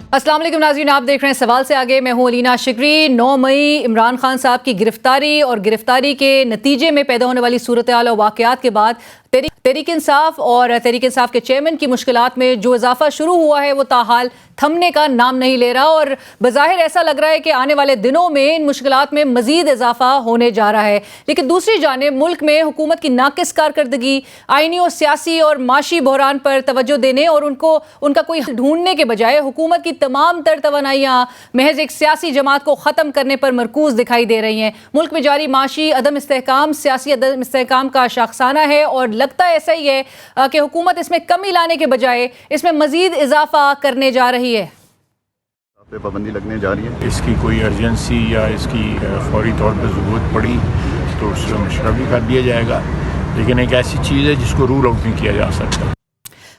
अस्सलाम वालेकुम नाज़रीन, आप देख रहे हैं सवाल से आगे। मैं हूं अलीना शिकरी। 9 मई इमरान खान साहब की गिरफ्तारी और गिरफ्तारी के नतीजे में पैदा होने वाली सूरत हाल और वाक़यात के बाद तहरीक इंसाफ और तहरीक इंसाफ के चेयरमैन की मुश्किलात में जो इजाफा शुरू हुआ है वो ताहाल थमने का नाम नहीं ले रहा और बज़ाहिर ऐसा लग रहा है कि आने वाले दिनों में इन मुश्किलात में मजीद इजाफा होने जा रहा है। लेकिन दूसरी जानिब मुल्क में हुकूमत की नाकिस कारकर्दगी, आइनी और सियासी और माशी बहरान पर तवज्जो देने और उनका कोई ढूंढने के बजाय हुकूमत की तमाम तर तवानाइयाँ महज एक सियासी जमात को ख़त्म करने पर मरकूज दिखाई दे रही हैं। मुल्क में जारी माशी अदम इस्तेहकाम सियासी अदम इस्तेहकाम का शाखसाना है और लगता ऐसा ही है कि हुकूमत इसमें कमी लाने के बजाय इसमें मजीद इजाफा करने जा रही है। पे पाबंदी लगने जा रही है। इसकी कोई अर्जेंसी या इसकी फौरी तौर पर ज़रूरत पड़ी तो उससे मशवरा भी कर दिया जाएगा, लेकिन एक ऐसी चीज़ है जिसको रूल आउट नहीं किया जा सकता।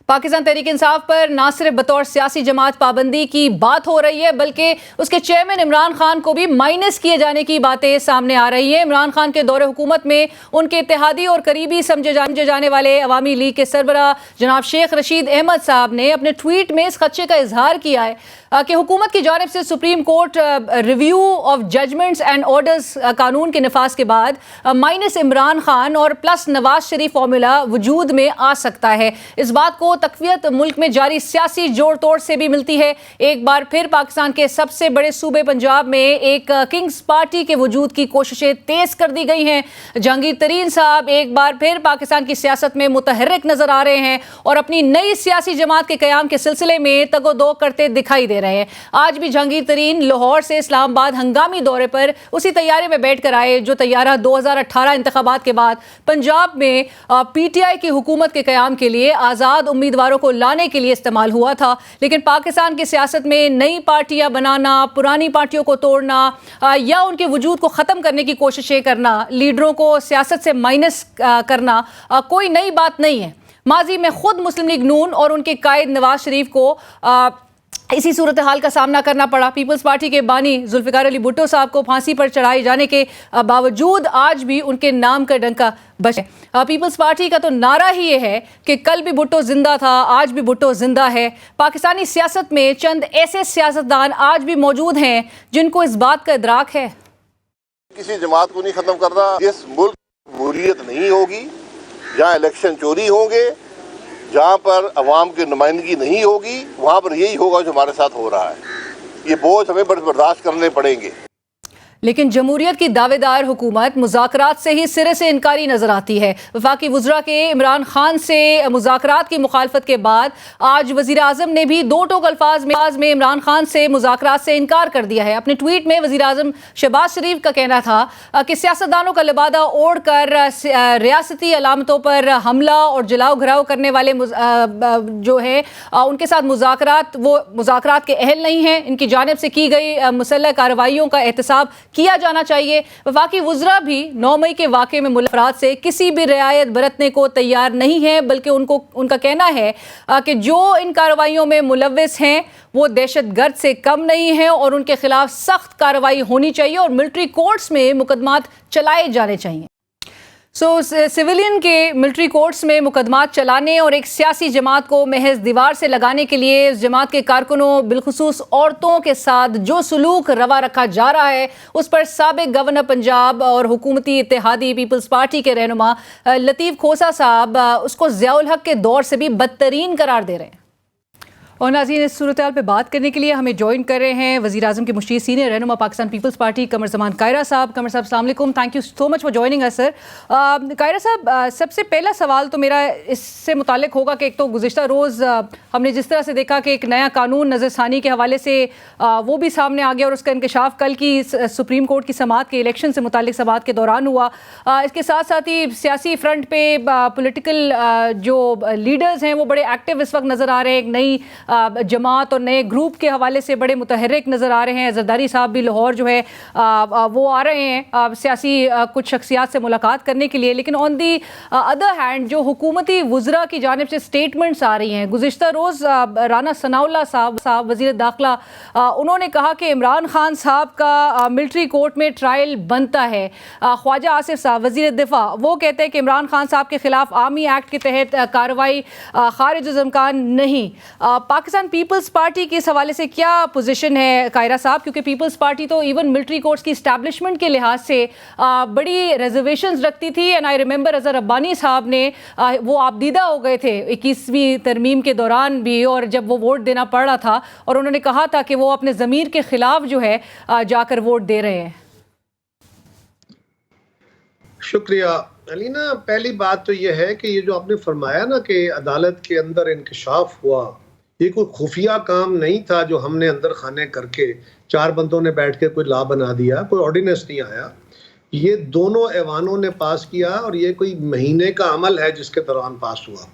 पाकिस्तान तहरीक इंसाफ पर ना सिर्फ बतौर सियासी जमात पाबंदी की बात हो रही है बल्कि उसके चेयरमैन इमरान खान को भी माइनस किए जाने की बातें सामने आ रही हैं। इमरान खान के दौरे हुकूमत में उनके इत्तेहादी और करीबी समझे जाने वाले अवामी लीग के सरबराह जनाब शेख रशीद अहमद साहब ने अपने ट्वीट में इस खदशे का इजहार किया है कि हुकूमत की जानिब से supreme court review of judgments and orders कानून के नफाज के बाद माइनस इमरान खान और प्लस नवाज शरीफ फॉर्मूला वजूद में आ सकता है। इस बात को तकवीयत मुल्क में जारी सियासी जोड़ तोड़ से भी मिलती है। एक बार फिर पाकिस्तान के सबसे बड़े सूबे पंजाब में एक किंग्स पार्टी के वजूद की कोशिशें तेज कर दी गई हैं। जहांगीर तरीन साहब एक बार फिर पाकिस्तान की सियासत में मुतहर्रिक नजर आ रहे हैं और अपनी नई सियासी जमात के क़याम के सिलसिले में तगोदो करते दिखाई दे रहे हैं। आज भी जहांगीर तरीन लाहौर से इस्लामाबाद हंगामी दौरे पर उसी तैयारे में बैठ कर आए जो तैयारा 2018 इंतखाबात के बाद पंजाब में पीटीआई की हुकूमत के क़याम के लिए आज़ाद उम्मीदवारों को लाने के लिए इस्तेमाल हुआ था। लेकिन पाकिस्तान की सियासत में नई पार्टियां बनाना, पुरानी पार्टियों को तोड़ना या उनके वजूद को ख़त्म करने की कोशिशें करना, लीडरों को सियासत से माइनस करना कोई नई बात नहीं है। माजी में खुद मुस्लिम लीग नून और उनके कायद नवाज शरीफ को इसी सूरत हाल का सामना करना पड़ा। पीपल्स पार्टी के बानी जुल्फ़िकार अली भुट्टो साहब को फांसी पर चढ़ाए जाने के बावजूद आज भी उनके नाम का डंका बचे। पीपल्स पार्टी का तो नारा ही ये है कि कल भी भुट्टो जिंदा था, आज भी भुट्टो जिंदा है। पाकिस्तानी सियासत में चंद ऐसे सियासतदान आज भी मौजूद हैं जिनको इस बात का इदराक है। किसी जमात को नहीं खत्म करना। जिस मुल्क जमहूरियत नहीं होगी, जहाँ इलेक्शन चोरी होंगे, जहाँ पर अवाम की नुमाइंदगी नहीं होगी, वहाँ पर यही होगा जो हमारे साथ हो रहा है। ये बोझ हमें बर्दाश्त करने पड़ेंगे। लेकिन जमहूरियत की दावेदार हुकूमत मुज़ाकरात से ही सिरे से इनकारी नजर आती है। वफाकी वज़रा के इमरान खान से मुज़ाकरात की मुखालफत के बाद आज वज़ीर आज़म ने भी दो टोक अल्फाज में इमरान खान से मुज़ाकरात से इनकार कर दिया है। अपने ट्वीट में वज़ीर आज़म शहबाज शरीफ का कहना था कि सियासतदानों का लिबादा ओढ़ कर रियासती अलामतों पर हमला और जलाओ घराव करने वाले जो है उनके साथ मुज़ाकरात के अहल नहीं हैं। इनकी जानिब से की गई मुसल्लह कार्रवाइयों का एहतसाब किया जाना चाहिए। वफाकी वज़रा भी 9 मई के वाक़े में मुल्क अफराद से किसी भी रियायत बरतने को तैयार नहीं है, बल्कि उनका कहना है कि जो इन कार्रवाइयों में मुलव्विस हैं वो दहशतगर्द से कम नहीं है और उनके खिलाफ सख्त कार्रवाई होनी चाहिए और मिलिट्री कोर्ट्स में मुकदमात चलाए जाने चाहिए। सिविलियन के मिलिट्री कोर्ट्स में मुकदमात चलाने और एक सियासी जमात को महज दीवार से लगाने के लिए इस जमात के कारकुनों बिलखुसूस औरतों के साथ जो सलूक रवा रखा जा रहा है उस पर साबिक गवर्नर पंजाब और हुकूमती इत्तेहादी पीपल्स पार्टी के रहनुमा लतीफ़ खोसा साहब उसको ज़ियाउल हक के दौर से भी बदतरीन करार दे रहे हैं। और नाज़रीन, इस सूरत हाल पर बात करने के लिए हमें ज्वाइन कर रहे हैं वज़ीर आज़म के मुशीर सीनियर रहनुमा पाकिस्तान पीपल्स पार्टी कमर ज़मान कायरा साहब। कमर साहब अस्सलाम वालेकुम, thank you so much for joining us sir. Kaira साहब, सबसे पहला सवाल तो मेरा इससे मुताल्लिक होगा कि एक तो गुज़िश्ता रोज़ हमने जिस तरह से देखा कि एक नया कानून नज़रसानी के हवाले से वो भी सामने आ गया और उसका इंकशाफ कल की सुप्रीम कोर्ट की समाअत के इलेक्शन से मुताल्लिक समाअत के दौरान हुआ। इसके साथ साथ ही सियासी फ्रंट पे पॉलिटिकल जो लीडर्स हैं वो बड़े एक्टिव इस वक्त नज़र आ रहे हैं। एक नई जमात और नए ग्रुप के हवाले से बड़े मुतहर्रिक नज़र आ रहे हैं। जरदारी साहब भी लाहौर जो है वो आ रहे हैं सियासी कुछ शख्सियात से मुलाकात करने के लिए। लेकिन ऑन दी अदर हैंड जो हुकूमती वज़रा की जानिब से स्टेटमेंट्स आ रही हैं, गुज़िश्ता रोज़ राना सनाउल्लाह साहब वज़ीर दाखिला उन्होंने कहा कि इमरान खान साहब का मिलिट्री कोर्ट में ट्रायल बनता है। ख्वाजा आसिफ साहब वज़ीर दिफा वो कहते हैं कि इमरान खान साहब के खिलाफ आर्मी एक्ट के तहत कार्रवाई खारिज इम्कान नहीं। पाकिस्तान पीपल्स पार्टी के इस हवाले से क्या पोजीशन है कायरा साहब, क्योंकि पीपल्स पार्टी तो इवन मिलिट्री कोर्ट्स की इस्टेब्लिशमेंट के लिहाज से बड़ी रिजर्वेशंस रखती थी। And I remember Azhar Rabbani साहब ने वो आपदीदा हो गए थे 21वीं तरमीम के दौरान भी, और जब वो वोट देना पड़ रहा था, और उन्होंने कहा था कि वो अपने ज़मीर के खिलाफ जो है जाकर वोट दे रहे हैं। शुक्रिया अलीना। पहली बात तो यह है कि ये जो आपने फरमाया ना कि अदालत के अंदर इंकशाफ हुआ, ये कोई खुफिया काम नहीं था जो हमने अंदर खाने करके 4 बंदों ने बैठ के कोई लॉ बना दिया, कोई ऑर्डिनेंस नहीं आया। ये दोनों ऐवानों ने पास किया और ये कोई महीने का अमल है जिसके दौरान पास हुआ,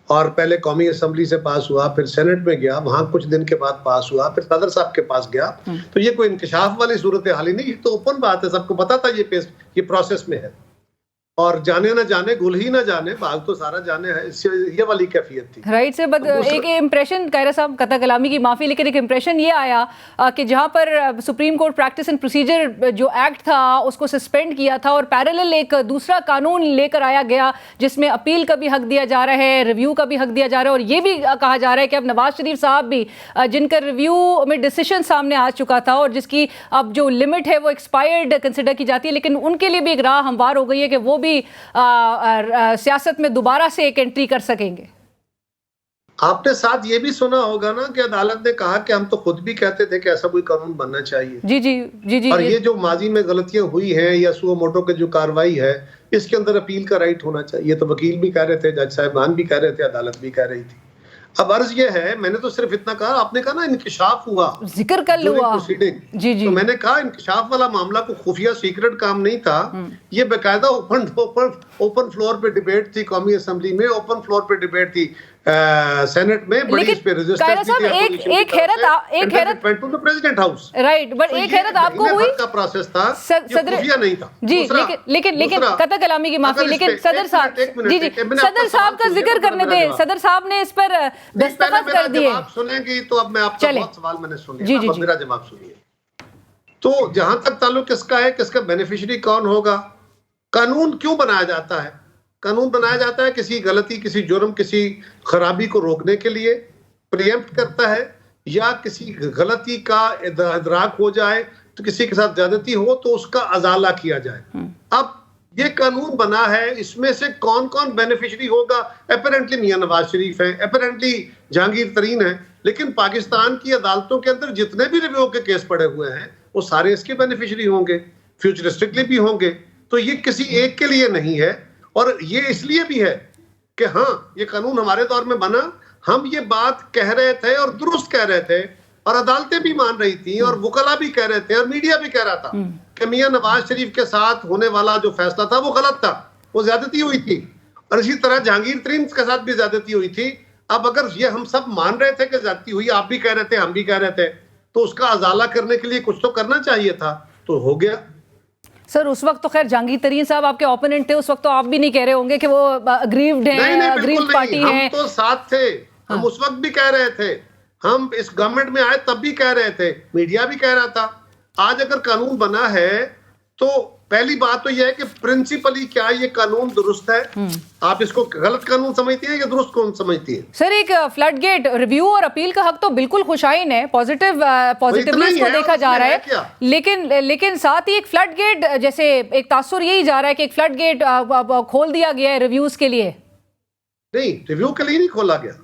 और पहले कौमी असम्बली से पास हुआ, फिर सेनेट में गया, वहां कुछ दिन के बाद पास हुआ, फिर सदर साहब के पास गया। तो ये कोई इंकशाफ वाली सूरत हाल ही नहीं, ये तो ओपन बात है, सबको पता था ये प्रोसेस में है। और जाने ना जाने, गुल ही ना जाने, बाग तो सारा जाने है, ये वाली कैफियत थी। राइट से एक इम्प्रेशन कायरा साहब, कता कलामी की माफ़ी, लेकिन एक इम्प्रेशन ये आया कि जहाँ पर supreme court practice and procedure जो एक्ट था उसको सस्पेंड किया था, और पैरेलल एक दूसरा कानून लेकर आया गया जिसमें अपील का भी हक दिया जा रहा है, रिव्यू का भी हक दिया जा रहा है, और ये भी कहा जा रहा है कि अब नवाज शरीफ साहब भी, जिनका रिव्यू में डिसीजन सामने आ चुका था और जिसकी अब जो लिमिट है वो एक्सपायर्ड कंसिडर की जाती है, लेकिन उनके लिए भी एक राह हमवार हो गई है कि वो भी सियासत में दोबारा से एक एंट्री कर सकेंगे। आपने साथ ये भी सुना होगा ना कि अदालत ने कहा कि हम तो खुद भी कहते थे कि ऐसा कोई कानून बनना चाहिए। जी जी जी जी। और ये जो माजी में गलतियां हुई हैं या सुओ मोटो की जो कार्रवाई है, इसके अंदर अपील का राइट होना चाहिए। तो वकील भी कह रहे थे, जज साहिबान भी कह रहे थे, अदालत भी कह रही थी। अब अर्ज ये है, मैंने तो सिर्फ इतना कहा, आपने कहा ना इंकशाफ हुआ, जिक्र कर हुआ प्रोसीडिंग। जी जी। तो मैंने कहा इंकशाफ वाला मामला को खुफिया सीक्रेट काम नहीं था, ये बेकायदा ओपन फ्लोर पे डिबेट थी, कौमी असेंबली में ओपन फ्लोर पे डिबेट थी, सेनेट में बड़ी इस पे रेजिस्टेंस थी। एक हैरत प्रेसिडेंट हाउस, राइट, बट एक हैरत आपको हुई का प्रोसेस था, सदर खुफिया नहीं था जी। लेकिन कता कलामी की माफी, लेकिन सदर साहब जी जी, सदर साहब का जिक्र करने दें। सदर साहब ने इस पर दस्तखत कर दिए। आप सुनेंगी तो अब मैं आपका बहुत सवाल मैंने सुन लिया, जी, अब मेरा जवाब सुनिए। तो जहां तक ताल्लुक किसका है, किसका बेनिफिशियरी कौन होगा, कानून क्यों बनाया जाता है? कानून बनाया जाता है किसी गलती, किसी जुर्म, किसी खराबी को रोकने के लिए, प्रिएम्प्ट करता है, या किसी गलती का इदराक हो जाए तो किसी के साथ ज्यादती हो तो उसका अजाला किया जाए। अब ये कानून बना है, इसमें से कौन कौन बेनिफिशियरी होगा? अपेरेंटली मियां नवाज शरीफ है, अपेरेंटली जहांगीर तरीन है, लेकिन पाकिस्तान की अदालतों के अंदर जितने भी रिव्यू के केस पड़े हुए हैं वो सारे इसके बेनिफिशियरी होंगे, फ्यूचरिस्टिकली भी होंगे। तो ये किसी एक के लिए नहीं है, और ये इसलिए भी है कि हाँ, ये कानून हमारे दौर में बना, हम ये बात कह रहे थे और दुरुस्त कह रहे थे, और अदालतें भी मान रही थी, और वकला भी कह रहे थे, और मीडिया भी कह रहा था कि मियां नवाज शरीफ के साथ होने वाला जो फैसला था वो गलत था, वो ज्यादती हुई थी, और इसी तरह जहांगीर तरीन के साथ भी ज्यादती हुई थी। अब अगर ये हम सब मान रहे थे कि ज्यादती हुई, आप भी कह रहे थे, हम भी कह रहे थे, तो उसका अजाला करने के लिए कुछ तो करना चाहिए था, तो हो गया। सर उस वक्त तो खैर जहांगीर तरीन साहब आपके ओपोनेंट थे, उस वक्त तो आप भी नहीं कह रहे होंगे कि वो अग्रीव्ड हैं, अग्रीव्ड पार्टी हैं। हम तो साथ थे, हम उस वक्त भी कह रहे थे, हम इस गवर्नमेंट में आए तब भी कह रहे थे, मीडिया भी कह रहा था। आज अगर कानून बना है तो पहली बात तो यह है कि प्रिंसिपली क्या ये कानून दुरुस्त है? आप इसको गलत कानून समझती हैं या दुरुस्त कानून समझती हैं? सर एक फ्लड गेट रिव्यू और अपील का हक तो बिल्कुल खुशाइन है, पॉजिटिवली इसको देखा जा रहा है, लेकिन साथ ही एक फ्लड गेट, जैसे एक तासुर यही जा रहा है कि एक फ्लड गेट खोल दिया गया है रिव्यूज के लिए। नहीं, रिव्यू के लिए नहीं खोला गया,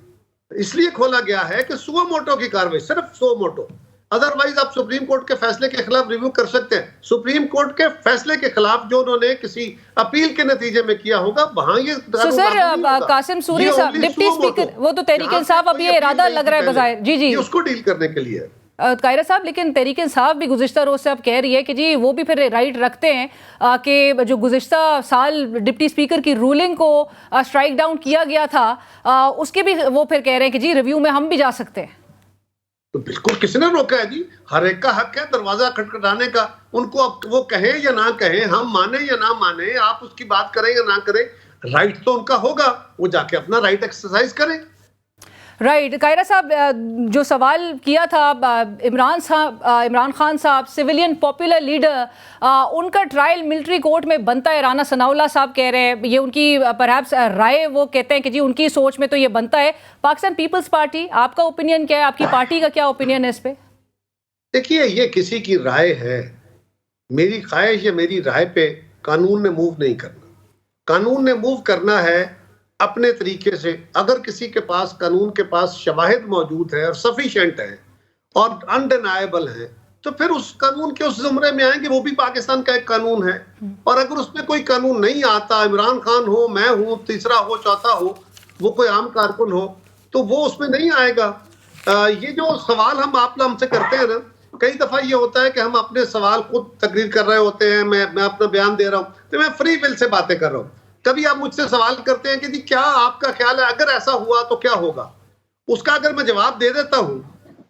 इसलिए खोला गया है कि सुओ मोटो की कार्रवाई, सिर्फ सुओ मोटो, अदरवाइज आप सुप्रीम कोर्ट के फैसले के खिलाफ रिव्यू कर सकते हैं। सुप्रीम कोर्ट के फैसले के खिलाफ जो उन्होंने किसी अपील के नतीजे में किया होगा, वहां ये सर कासिम सूरी साहब डिप्टी स्पीकर, वो तो तहरीक इंसाफ अब ये इरादा लग रहा है बजाय जी जी उसको डील करने के लिए। कायरा साहब, लेकिन तहरीक इंसाफ भी गुज़िश्ता रोज़ से अब कह रही है कि जी वो भी फिर राइट रखते हैं कि जो गुज़िश्ता साल डिप्टी स्पीकर की रूलिंग को स्ट्राइक डाउन किया गया था, उसके भी वो फिर कह रहे हैं कि जी रिव्यू में हम भी जा सकते हैं। तो बिल्कुल, किसने रोका है जी? हर एक का हक है दरवाजा खटखटाने का, उनको अब वो कहे या ना कहे, हम माने या ना माने, आप उसकी बात करें या ना करें, राइट तो उनका होगा, वो जाके अपना राइट एक्सरसाइज करें। राइट कायरा साहब, जो सवाल किया था इमरान खान साहब, सिविलियन पॉपुलर लीडर, उनका ट्रायल मिलिट्री कोर्ट में बनता है। राना सनाउल्लाह साहब कह रहे हैं, ये उनकी परहैप्स राय, वो कहते हैं कि जी उनकी सोच में तो ये बनता है। पाकिस्तान पीपल्स पार्टी, आपका ओपिनियन क्या है, आपकी पार्टी का क्या ओपिनियन है इस पे? देखिए, ये किसी की राय है। मेरी ख्वाहिश या मेरी राय पे कानून ने मूव नहीं करना। कानून ने मूव करना है अपने तरीके से। अगर किसी के पास, कानून के पास शवाहिद मौजूद है और सफिशिएंट है और अनडिनाएबल है, तो फिर उस कानून के उस जुमरे में आएंगे। वो भी पाकिस्तान का एक कानून है। और अगर उसमें कोई कानून नहीं आता, इमरान खान हो, मैं हूं, तीसरा हो, चौथा हो, वो कोई आम कारकुन हो, तो वो उसमें नहीं आएगा। ये जो सवाल हमसे करते हैं ना, कई दफा ये होता है कि हम अपने सवाल खुद तकरीर कर रहे होते हैं, मैं अपना बयान दे रहा हूं, तो मैं फ्री विल से बातें कर रहा हूं। कभी आप मुझसे सवाल करते हैं कि जी क्या आपका ख्याल है, अगर ऐसा हुआ तो क्या होगा? उसका अगर मैं जवाब दे देता हूं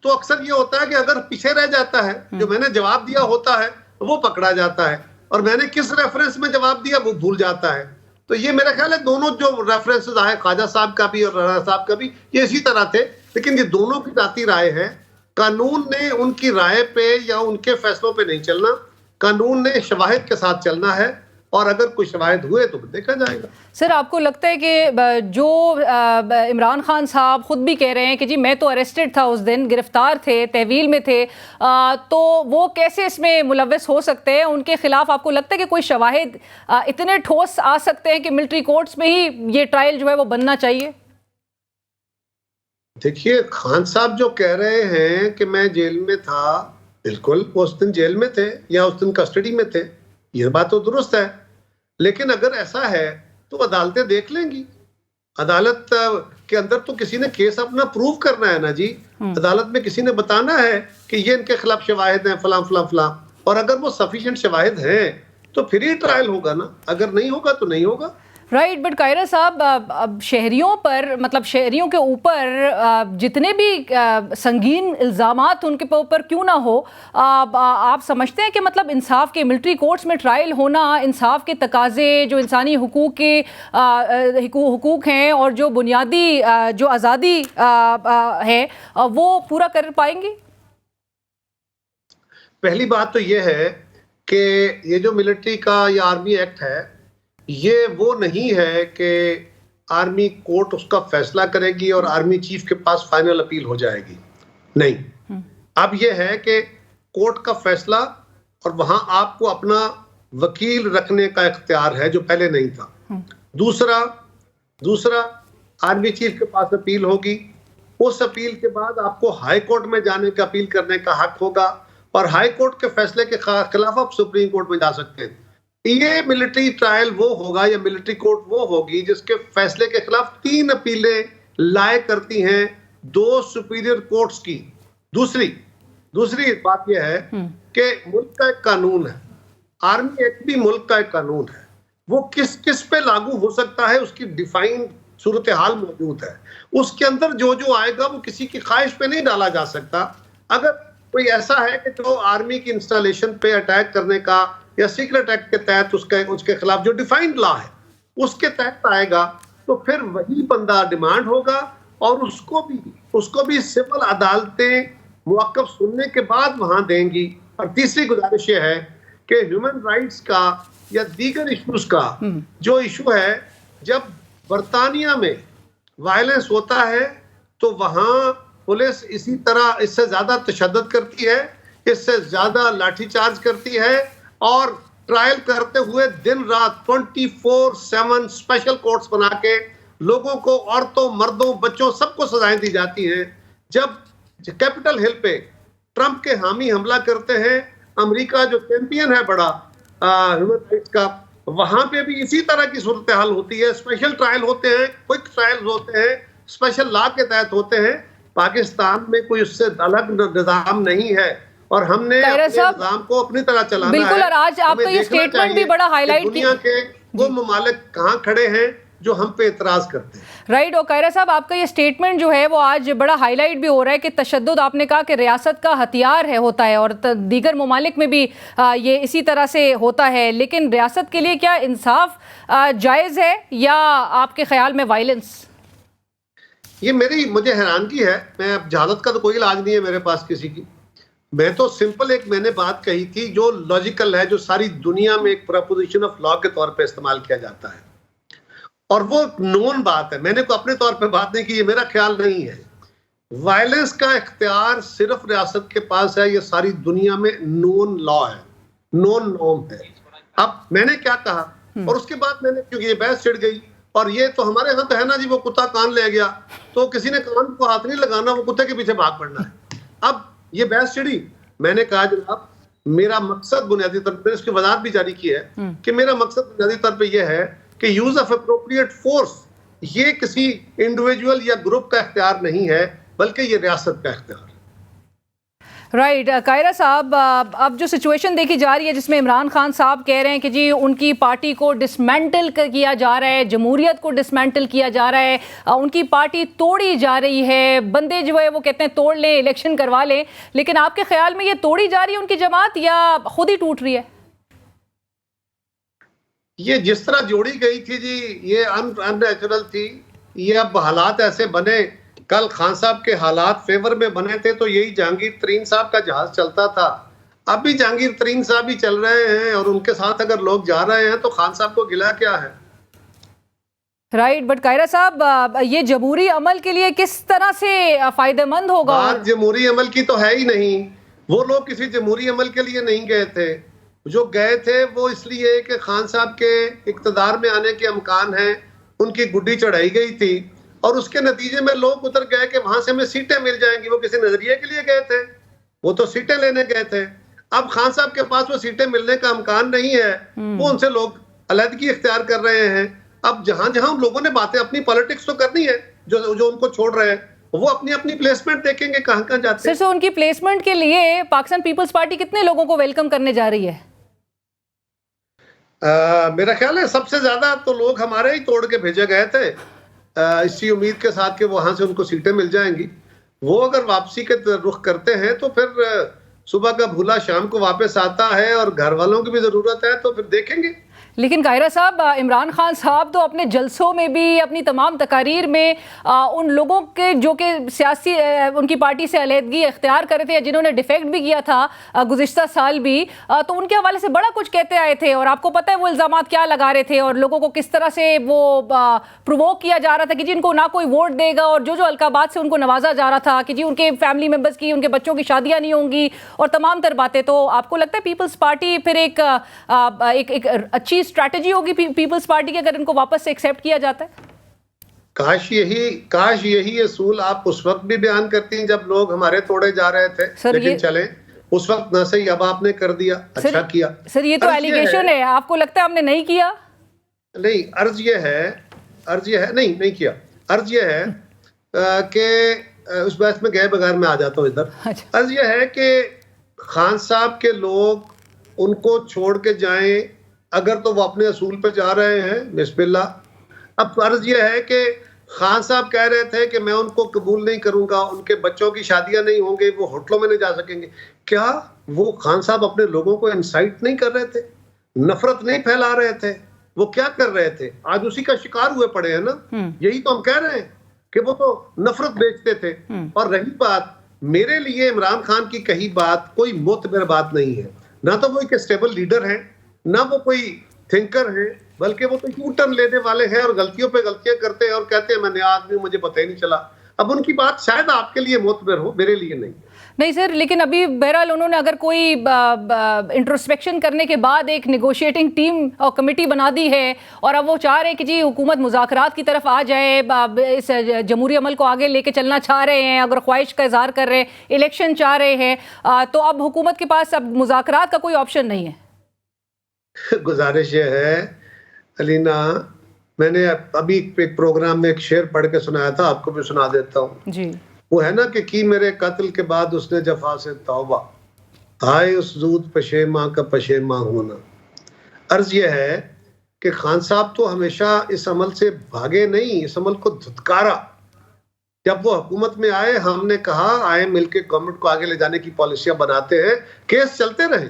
तो अक्सर ये होता है कि अगर पीछे रह जाता है, जो मैंने जवाब दिया होता है वो पकड़ा जाता है, और मैंने किस रेफरेंस में जवाब दिया वो भूल जाता है। तो ये मेरा ख्याल है दोनों जो रेफरेंसेस आए, ख्वाजा साहब का भी और राणा साहब का भी, ये इसी तरह थे। लेकिन ये दोनों की जाती राय है। कानून ने उनकी राय पे या उनके फैसलों पे नहीं चलना, कानून ने शवाहिद के साथ चलना है, और अगर कोई शवाहिद हुए तो देखा जाएगा। सर, आपको लगता है कि जो इमरान खान साहब खुद भी कह रहे हैं कि जी मैं तो अरेस्टेड था, उस दिन गिरफ्तार थे, तहवील में थे, तो वो कैसे इसमें मुलव्वस हो सकते हैं? उनके खिलाफ आपको लगता है कि कोई शवाहिद इतने ठोस आ सकते हैं कि मिलिट्री कोर्ट्स में ही ये ट्रायल जो है वो बनना चाहिए? देखिए, खान साहब जो कह रहे हैं कि मैं जेल में था, बिल्कुल वो उस दिन जेल में थे या उस दिन कस्टडी में थे, ये बात तो दुरुस्त है। लेकिन अगर ऐसा है तो अदालतें देख लेंगी। अदालत के अंदर तो किसी ने केस अपना प्रूव करना है ना जी। अदालत में किसी ने बताना है कि ये इनके खिलाफ शवाहिद हैं, फलां फलां फलां, और अगर वो सफिशिएंट शवाहिद हैं तो फिर ही ट्रायल होगा ना, अगर नहीं होगा तो नहीं होगा। राइट, बट कायरा साहब, अब शहरियों पर, मतलब शहरियों के ऊपर जितने भी संगीन इल्ज़ामात उनके ऊपर क्यों ना हो, आप समझते हैं कि मतलब इंसाफ के, मिलिट्री कोर्ट्स में ट्रायल होना इंसाफ के तकाजे, जो इंसानी हुकूक के हुकूक हैं और जो बुनियादी जो आज़ादी है, वो पूरा कर पाएंगे? पहली बात तो ये है कि ये जो मिलिट्री का या आर्मी एक्ट है, ये वो नहीं है कि आर्मी कोर्ट उसका फैसला करेगी और आर्मी चीफ के पास फाइनल अपील हो जाएगी। नहीं, अब ये है कि कोर्ट का फैसला, और वहां आपको अपना वकील रखने का इख्तियार है जो पहले नहीं था। दूसरा आर्मी चीफ के पास अपील होगी। उस अपील के बाद आपको हाई कोर्ट में जाने का, अपील करने का हक होगा, और हाई कोर्ट के फैसले के खिलाफ आप सुप्रीम कोर्ट में जा सकते हैं। ये मिलिट्री ट्रायल वो होगा या मिलिट्री कोर्ट वो होगी जिसके फैसले के खिलाफ 3 अपीलें लाए करती हैं 2 सुपीरियर कोर्ट्स की। दूसरी बात यह है कि मुल्क का एक कानून है, आर्मी एक्ट भी मुल्क का एक कानून है, वो किस किस पे लागू हो सकता है उसकी डिफाइंड सूरत हाल मौजूद है। उसके अंदर जो जो आएगा वो किसी की ख्वाहिश पे नहीं डाला जा सकता। अगर कोई ऐसा है कि जो आर्मी की इंस्टॉलेशन पे अटैक करने का या सीक्रेट एक्ट के तहत उसके खिलाफ जो डिफाइंड लॉ है उसके तहत आएगा, तो फिर वही बंदा डिमांड होगा, और उसको भी सिविल अदालतें मुवक्कफ सुनने के बाद वहां देंगी। और तीसरी गुजारिश ये है कि ह्यूमन राइट्स का या दीगर इश्यूज का जो इशू है, जब बरतानिया में वायलेंस होता है तो वहां पुलिस इसी तरह इससे ज्यादा तशद्दुद करती है, इससे ज्यादा लाठीचार्ज करती है, और ट्रायल करते हुए दिन रात 24/7 स्पेशल कोर्ट्स बना के लोगों को, औरतों, मर्दों, बच्चों, सबको सजाएं दी जाती हैं। जब कैपिटल हिल पे ट्रंप के हामी हमला करते हैं, अमेरिका जो चैंपियन है बड़ा ह्यूमन राइट्स का, वहां पे भी इसी तरह की सूरत हाल होती है। स्पेशल ट्रायल होते हैं, क्विक ट्रायल होते हैं, स्पेशल लॉ के तहत होते हैं। पाकिस्तान में कोई उससे अलग निजाम नहीं है, और हमने निजाम को अपनी तरह चलाना है। बिल्कुल, और आज आपका ये स्टेटमेंट भी बड़ा हाईलाइट दुनिया के वो ममालिक कहाँ खड़े हैं जो हम पे इतराज करते हैं। राइट, और कायरा साहब, आपका ये स्टेटमेंट जो है वो आज बड़ा हाईलाइट भी हो रहा है कि तशद्दुद, आपने कहा कि रियासत का हथियार है, होता है, और दीगर ममालिक में भी ये इसी तरह से होता है, लेकिन रियासत के लिए क्या इंसाफ जायज़ है या आपके ख्याल में वायलेंस? ये मुझे हैरानगी है। मैं अब जहालत का तो कोई इलाज नहीं है मेरे पास किसी की। मैं तो सिंपल मैंने बात कही थी जो लॉजिकल है, जो सारी दुनिया में एक प्रपोजिशन ऑफ लॉ के तौर पे इस्तेमाल किया जाता है, और वो नोन बात है। मैंने को अपने तौर पे बात नहीं की, ये मेरा ख्याल नहीं है। वायलेंस का इख्तियार सिर्फ रियासत के पास है, ये सारी दुनिया में नोन लॉ है, नोन नॉर्म है। अब मैंने क्या कहा, और उसके बाद मैंने, क्योंकि ये बहस छिड़ गई, और ये तो हमारे यहाँ तो है ना जी, वो कुत्ता कान ले गया तो किसी ने कान को हाथ नहीं लगाना, वो कुत्ते के पीछे भाग पड़ना है। अब ये बहस छिड़ी, मैंने कहा जनाब मेरा मकसद बुनियादी तौर पर, इसकी वजाहत भी जारी की है कि मेरा मकसद बुनियादी तौर पर यह है कि यूज ऑफ अप्रोप्रिएट फोर्स ये किसी इंडिविजुअल या ग्रुप का इख्तियार नहीं है, बल्कि ये रियासत का इख्तियार है। राइट कायरा साहब, अब जो सिचुएशन देखी जा रही है जिसमें इमरान खान साहब कह रहे हैं कि जी उनकी पार्टी को डिसमेंटल किया जा रहा है, जमहूरियत को डिसमेंटल किया जा रहा है, उनकी पार्टी तोड़ी जा रही है, बंदे जो है वो कहते हैं तोड़ लें, इलेक्शन करवा लें, लेकिन आपके ख्याल में ये तोड़ी जा रही है उनकी जमात या खुद ही टूट रही है? ये जिस तरह जोड़ी गई थी जी, ये अननेचुरल थी। ये अब हालात ऐसे बने, कल खान साहब के हालात फेवर में बने थे तो यही जहांगीर तरीन साहब का जहाज चलता था। अब भी जहांगीर तरीन साहब ही चल रहे हैं, और उनके साथ अगर लोग जा रहे हैं तो खान साहब को गिला क्या है? राइट, बट कायरा साहब ये जमहूरी अमल के लिए किस तरह से फायदेमंद होगा? बात जमहूरी अमल की तो है ही नहीं। वो लोग किसी जमहूरी अमल के लिए नहीं गए थे। जो गए थे वो इसलिए कि खान साहब के इक्तदार में आने के अमकान हैं, उनकी गुड्डी चढ़ाई गई थी, और उसके नतीजे में लोग उतर गए कि वहां से हमें सीटें मिल जाएंगी। वो किसी नजरिए के लिए गए थे, वो तो सीटें लेने गए थे। अब खान साहब के पास वो सीटें मिलने का अमकान नहीं है, वो उनसे लोग अलहदगी इख्तियार कर रहे हैं। अब जहां जहां लोगों ने बातें अपनी पॉलिटिक्स तो करनी है, जो उनको छोड़ रहे हैं वो अपनी अपनी प्लेसमेंट देखेंगे कहां कहां जाते हैं। सिर्फ उनकी प्लेसमेंट के लिए पाकिस्तान पीपल्स पार्टी कितने लोगों को वेलकम करने जा रही है? मेरा ख्याल है सबसे ज्यादा तो लोग हमारे ही तोड़ के भेजे गए थे, इसी उम्मीद के साथ कि वहां से उनको सीटें मिल जाएंगी। वो अगर वापसी के रुख करते हैं तो फिर सुबह का भूला शाम को वापस आता है, और घर वालों की भी जरूरत है, तो फिर देखेंगे। लेकिन कायरा साहब, इमरान खान साहब तो अपने जलसों में भी, अपनी तमाम तकारीर में उन लोगों के जो कि सियासी उनकी पार्टी से अलहदगी इख्तियार कर रहे थे, जिन्होंने डिफेक्ट भी किया था गुज़िश्ता साल भी, तो उनके हवाले से बड़ा कुछ कहते आए थे। और आपको पता है वो इल्ज़ामात क्या लगा रहे थे, और लोगों को किस तरह से वो प्रोवोक किया जा रहा था कि जिनको ना कोई वोट देगा, और जो अलकाबात से उनको नवाजा जा रहा था कि जी उनके फैमिली मेम्बर्स की, उनके बच्चों की शादियाँ नहीं होंगी, और तमाम तर बातें। तो आपको लगता है पीपल्स पार्टी फिर एक अच्छी स्ट्रैटेजी होगी पीपल्स पार्टी की अगर इनको वापस से एक्सेप्ट किया जाता है? काश यही असूल आप उस वक्त भी बयान करती हैं जब लोग हमारे तोड़े जा रहे थे, लेकिन चले उस वक्त ना सही, अब आपने कर दिया, अच्छा किया। सर ये तो एलिगेशन है, आपको लगता है हमने नहीं किया? नहीं, अर्ज ये है नहीं किया। अर्ज ये है कि उस बहस में गए बगैर मैं आ जाता हूँ इधर। अच्छा। अर्ज ये है कि खान साहब के लोग उनको छोड़ के जाएं, अगर तो वो अपने असूल पे जा रहे हैं, बिस्मिल्लाह। अब अर्ज ये है कि खान साहब कह रहे थे कि मैं उनको कबूल नहीं करूंगा, उनके बच्चों की शादियां नहीं होंगी, वो होटलों में नहीं जा सकेंगे। क्या वो खान साहब अपने लोगों को इंसाइट नहीं कर रहे थे, नफरत नहीं फैला रहे थे? वो क्या कर रहे थे? आज उसी का शिकार हुए पड़े हैं ना। यही तो हम कह रहे हैं कि वो तो नफरत बेचते थे। और रही बात, मेरे लिए इमरान खान की कही बात कोई मोतबर बात नहीं है। ना तो वो एक स्टेबल लीडर है, ना वो कोई थिंकर है, बल्कि वो तो यू टर्न लेने वाले हैं और गलतियों पे गलतियां करते हैं और कहते हैं मैं नया आदमी, मुझे पता ही नहीं चला। अब उनकी बात शायद आपके लिए मोतबर हो, मेरे लिए नहीं सर। लेकिन अभी बहरहाल उन्होंने अगर कोई इंट्रोस्पेक्शन करने के बाद एक नेगोशिएटिंग टीम और कमेटी बना दी है, और अब वो चाह रहे हैं कि जी हुकूमत मुज़ाकरात की तरफ आ जाए, इस जमहूरी अमल को आगे लेके चलना चाह रहे हैं, अगर ख्वाहिश का इजहार कर रहे हैं, इलेक्शन चाह रहे हैं, तो अब हुकूमत के पास अब मुज़ाकरात का कोई ऑप्शन नहीं है। गुजारिश ये है अलीना, मैंने अभी एक प्रोग्राम में एक शेर पढ़ के सुनाया था, आपको भी सुना देता हूँ जी। वो है ना कि मेरे कत्ल के बाद उसने जफा से तौबा, आए उस जूद पशेमा का पशेमा होना। अर्ज ये है कि खान साहब तो हमेशा इस अमल से भागे नहीं, इस अमल को धुतकारा। जब वो हुकूमत में आए, हमने कहा आए मिलके गवर्नमेंट को आगे ले जाने की पॉलिसियां बनाते हैं, केस चलते रहे,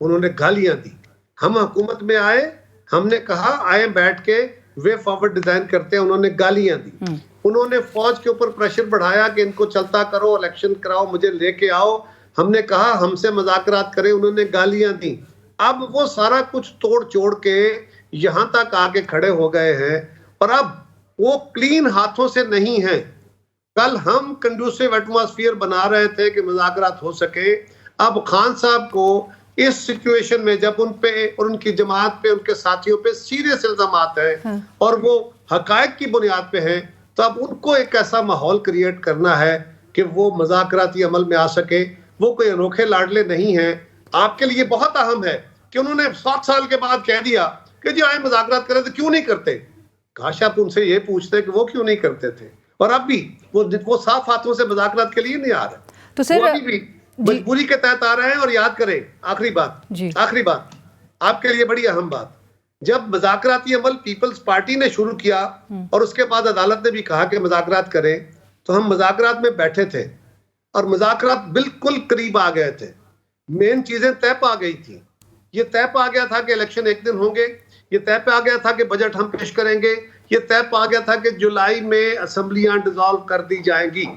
उन्होंने गालियां दी। हम हुकूमत में आए, हमने कहा आए बैठ के वे फॉरवर्ड डिजाइन करते हैं, उन्होंने गालियां दी, उन्होंने फौज के ऊपर प्रेशर बढ़ाया कि इनको चलता करो, इलेक्शन कराओ, मुझे लेके आओ, हमने कहा हमसे मुज़ाकरात करें, उन्होंने गालियां दी। अब वो सारा कुछ तोड़ छोड़ के यहां तक आके खड़े हो गए हैं और अब वो क्लीन हाथों से नहीं है। कल हम कंडूसिव एटमॉस्फेयर बना रहे थे कि मुज़ाकरात हो सके, अब खान साहब को इस सिचुएशन में जब उन पे और उनकी जमात पे, उनके साथियों पे सीरियस इल्जामात है और वो हकायक की बुनियाद पे है, तो अब उनको एक ऐसा माहौल क्रिएट करना है कि वो मुज़ाकराती अमल में आ सके। वो कोई अनोखे लाडले नहीं है। आपके लिए बहुत अहम है कि उन्होंने 7 साल के बाद कह दिया कि जी आए मुज़ाकरात करें, तो क्यों नहीं करते? काश आप उनसे ये पूछते कि वो क्यों नहीं करते थे। और अब भी वो साफ हाथों से मुज़ाकरात के लिए नहीं आ रहे, तो सर वो अभी भी मजबूरी के तहत आ रहे हैं। और याद करें, आखिरी बात आपके लिए बड़ी अहम बात, जब मुज़ाकराती अमल पीपल्स पार्टी ने शुरू किया और उसके बाद अदालत ने भी कहा कि मुज़ाकरात करें, तो हम मुज़ाकरात में बैठे थे और मुज़ाकरात बिल्कुल करीब आ गए थे। मेन चीजें तय पा गई थी। ये तय पा गया था कि इलेक्शन एक दिन होंगे, ये तय पा गया था कि बजट हम पेश करेंगे, ये तय पा गया था कि जुलाई में असेंबलियां डिसॉल्व कर दी जाएंगी।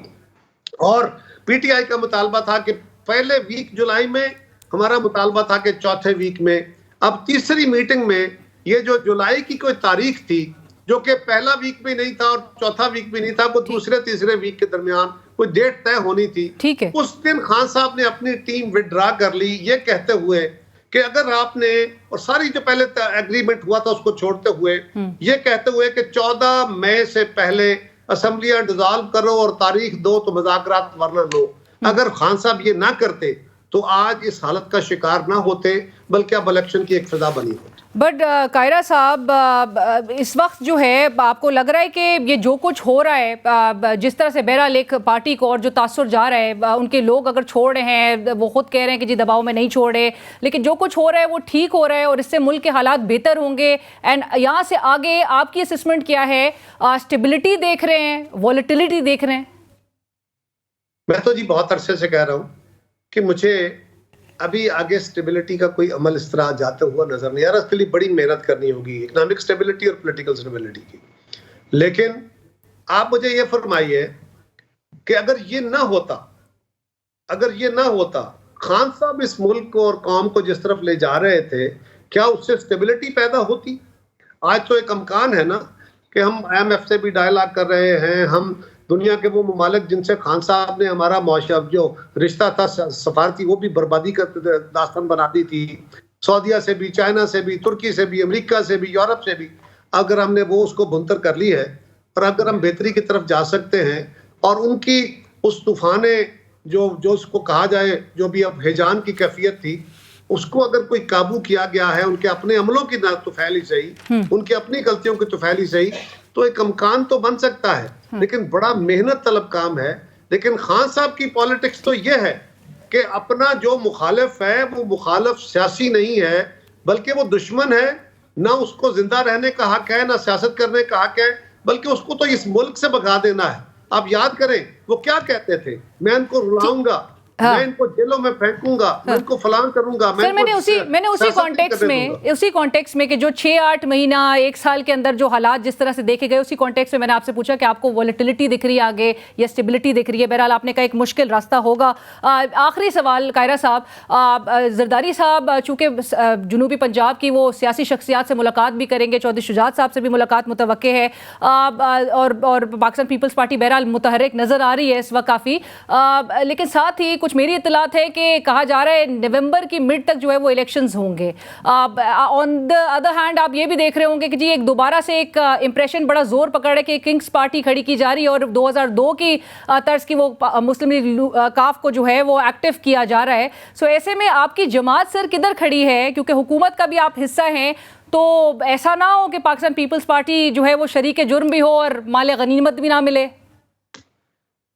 और पीटीआई का मुतालबा था कि पहले वीक जुलाई में, हमारा मुतालबा था कि चौथे वीक में। अब तीसरी मीटिंग में ये जो जुलाई की कोई तारीख थी, जो कि पहला वीक भी नहीं था और चौथा वीक भी नहीं था, वो दूसरे तीसरे वीक के दरमियान कोई डेट तय होनी थी। ठीक है। उस दिन खान साहब ने अपनी टीम विड्रा कर ली, ये कहते हुए कि अगर आपने, और सारी जो पहले एग्रीमेंट हुआ था उसको छोड़ते हुए, ये कहते हुए कि 14 मई से पहले असेंबलियां डिसॉल्व करो और तारीख दो तो मुज़ाकरात, वरना लो। अगर खान साहब ये ना करते तो आज इस हालत का शिकार ना होते, बल्कि अब इलेक्शन की एक फिजा बनी होती। बट कायरा साहब, इस वक्त जो है आपको लग रहा है कि ये जो कुछ हो रहा है, जिस तरह से बहरहाल एक पार्टी को और जो तासुर जा रहा है, उनके लोग अगर छोड़ रहे हैं, वो खुद कह रहे हैं कि जी दबाव में नहीं छोड़ रहे, लेकिन जो कुछ हो रहा है वो ठीक हो रहा है और इससे मुल्क के हालात बेहतर होंगे। एंड यहाँ से आगे आपकी असेसमेंट क्या है? स्टेबिलिटी देख रहे हैं, वॉलेटिलिटी देख रहे हैं? मैं तो जी बहुत अरसे से कह रहा हूँ कि मुझे अभी आगे स्टेबिलिटी का कोई अमल इस तरह जाते हुआ नजर नहीं आ रहा। इसके लिए बड़ी मेहनत करनी होगी, इकोनॉमिक स्टेबिलिटी और पॉलिटिकल स्टेबिलिटी की। लेकिन आप मुझे ये फरमाइए कि अगर ये ना होता, खान साहब इस मुल्क को और कौम को जिस तरफ ले जा रहे थे, क्या उससे स्टेबिलिटी पैदा होती? आज तो एक अमकान है ना कि हम IMF से भी डायलॉग कर रहे हैं, हम दुनिया के वो ममालिक जिनसे खान साहब ने हमारा मुआशरा जो रिश्ता था सफारती, वो भी बर्बादी का दास्तान बना दी थी। सऊदीया से भी, चाइना से भी, तुर्की से भी, अमेरिका से भी, यूरोप से भी, अगर हमने वो उसको बुनतर कर ली है और अगर हम बेहतरी की तरफ जा सकते हैं और उनकी उस तूफाने जो उसको कहा जाए, जो भी अब हिजान की कैफियत थी, उसको अगर कोई काबू किया गया है, उनके अपने अमलों की ना तो फैली सही, उनकी अपनी गलतियों की तो फैली सही, तो एक अमकान तो बन सकता है। लेकिन बड़ा मेहनत तलब काम है। लेकिन खान साहब की पॉलिटिक्स तो ये है कि अपना जो मुखालिफ है वो मुखालिफ सियासी नहीं है, बल्कि वो दुश्मन है। ना उसको जिंदा रहने का हक है, ना सियासत करने का हक है, बल्कि उसको तो इस मुल्क से भगा देना है। आप याद करें वो क्या कहते थे, मैं इनको रुलाऊंगा, मैं इनको जेलों में फेंकूंगा, मैं इनको फलान करूंगा। सर, मैंने उसी कॉन्टेक्स्ट में कि जो 6-8 महीना 1 साल के अंदर जो हालात जिस तरह से देखे गए, उसी कॉन्टेक्स्ट में मैंने आपसे पूछा कि आपको वॉलेटिलिटी दिख रही है आगे या स्टेबिलिटी दिख रही है? बहरहाल आपने कहा एक मुश्किल रास्ता होगा। आखिरी सवाल कायरा साहब, जरदारी साहब चूंकि जनूबी पंजाब की वो सियासी शख्सियात से मुलाकात भी करेंगे, चौधरी शुजात साहब से भी मुलाकात मुतवक्के है, और पाकिस्तान पीपल्स पार्टी बहरहाल मुतहर्रिक नजर आ रही है इस वक्त काफ़ी, लेकिन साथ ही कुछ मेरी इत्तलात है कि कहा जा रहा है नवंबर की मिड तक जो है वो इलेक्शंस होंगे। ऑन द अदर हैंड आप ये भी देख रहे होंगे कि जी एक दोबारा से एक इंप्रेशन बड़ा जोर पकड़ है कि किंग्स पार्टी खड़ी की जा रही है और 2002 की तर्ज की वो मुस्लिम लीग काफ को जो है वो एक्टिव किया जा रहा है। सो ऐसे में आपकी जमात सर किधर खड़ी है? क्योंकि हुकूमत का भी आप हिस्सा हैं, तो ऐसा ना हो कि पाकिस्तान पीपल्स पार्टी जो है वो शरीक जुर्म भी हो और माले गनीमत भी ना मिले।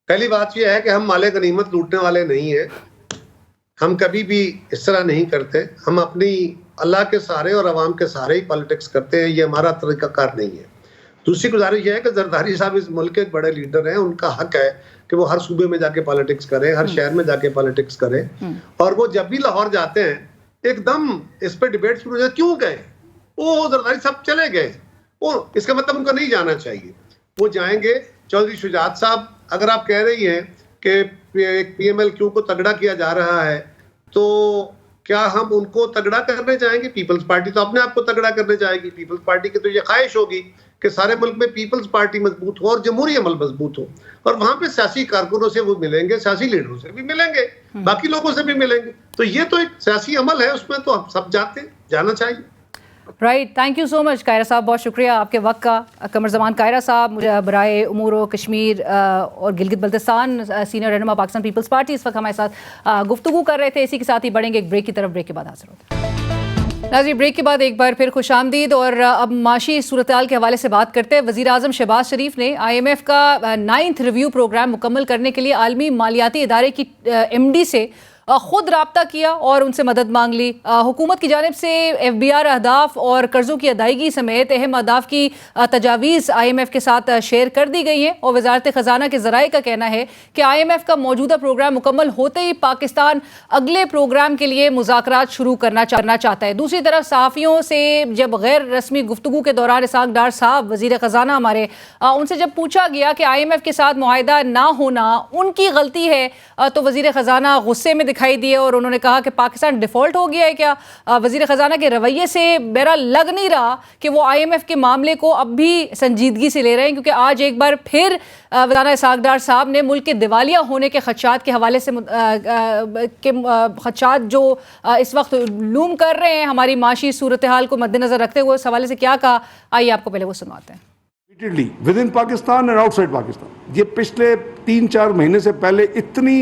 पहली बात यह है कि हम माले गनीमत लूटने वाले नहीं हैं, हम कभी भी इस तरह नहीं करते। हम अपनी अल्लाह के सहारे और अवाम के सहारे ही पॉलिटिक्स करते हैं, ये हमारा तरीकाकार नहीं है। दूसरी गुजारिश यह है कि जरदारी साहब इस मुल्क के बड़े लीडर हैं, उनका हक है कि वो हर सूबे में जाके पॉलिटिक्स करें, हर शहर में जाके पॉलिटिक्स करें। और वो जब भी लाहौर जाते हैं एकदम इस पर डिबेट शुरू हो जाए, क्यों गए? वो जरदारी साहब चले गए, वो इसका मतलब उनको नहीं जाना चाहिए, वो जाएंगे। चौधरी शुजात साहब, अगर आप कह रही हैं कि PMLQ को तगड़ा किया जा रहा है, तो क्या हम उनको तगड़ा करने जाएंगे? पीपल्स पार्टी तो अपने आप को तगड़ा करने जाएगी। पीपल्स पार्टी की तो ये ख्वाहिश होगी कि सारे मुल्क में पीपल्स पार्टी मजबूत हो और जमहूरी अमल मजबूत हो, और वहां पे सियासी कारकुनों से वो मिलेंगे, सियासी लीडरों से भी मिलेंगे, बाकी लोगों से भी मिलेंगे। तो ये तो एक सियासी अमल है, उसमें तो हम सब जाना चाहिए। Right, thank you so much Kaira साहब, बहुत शुक्रिया आपके वक्त का। कमर ज़मान कायरा साहब, मुझे बराए उमूर कश्मीर और गिलगित बल्तिस्तान सीनियर रहनुमा पाकिस्तान पीपल्स पार्टी, इस वक्त हमारे साथ गुफ्तगू कर रहे थे। इसी के साथ ही बढ़ेंगे एक ब्रेक की तरफ, ब्रेक के बाद हाजिर होते हैं। नाज़रीन, ब्रेक के बाद एक बार फिर खुशामदीद। और अब माशी सूरत-ए-हाल के हवाले से बात करते हैं। वज़ीर आज़म शहबाज शरीफ ने IMF का 9th रिव्यू प्रोग्राम मुकम्मल करने के लिए आलमी मालियाती इदारे की MD से खुद राब्ता किया और उनसे मदद मांग ली। हुकूमत की जानिब से FBR अहदाफ और कर्ज़ों की अदायगी समेत अहम अहदाफ की तजावीज़ IMF के साथ शेयर कर दी गई हैं, और वज़ारत ख़जाना के ज़राए का कहना है कि IMF का मौजूदा प्रोग्राम मुकम्मल होते ही पाकिस्तान अगले प्रोग्राम के लिए मुज़ाकरात शुरू करना चाहता है। दूसरी तरफ सहाफ़ियों से जब गैर रस्मी गुफ्तगू के दौरान इसहाक डार साहब, वज़ीर ख़जाना हमारे, उनसे जब पूछा गया कि IMF के साथ मुआहिदा ना होना उनकी गलती है, तो वज़ीर ख़जाना गुस्से में दिखाई दिए और उन्होंने कहा कि पाकिस्तान डिफ़ॉल्ट हो गया है क्या? वज़ीर ख़जाना के रवैये से मेरा लग नहीं रहा कि वो IMF के मामले को अब भी संजीदगी से ले रहे हैं, क्योंकि आज एक बार फिर वज़ाना इसहाक डार साहब ने मुल्क के दिवालिया होने के खदशात के हवाले से खदशात जो इस वक्त लूम कर रहे हैं हमारी माशी सूरत हाल को मद्देनज़र रखते हुए, उस हवाले से क्या कहा, आइए आपको पहले वो सुनवाते हैं। With in Pakistan and outside Pakistan, ये पिछले 3-4 महीने से पहले इतनी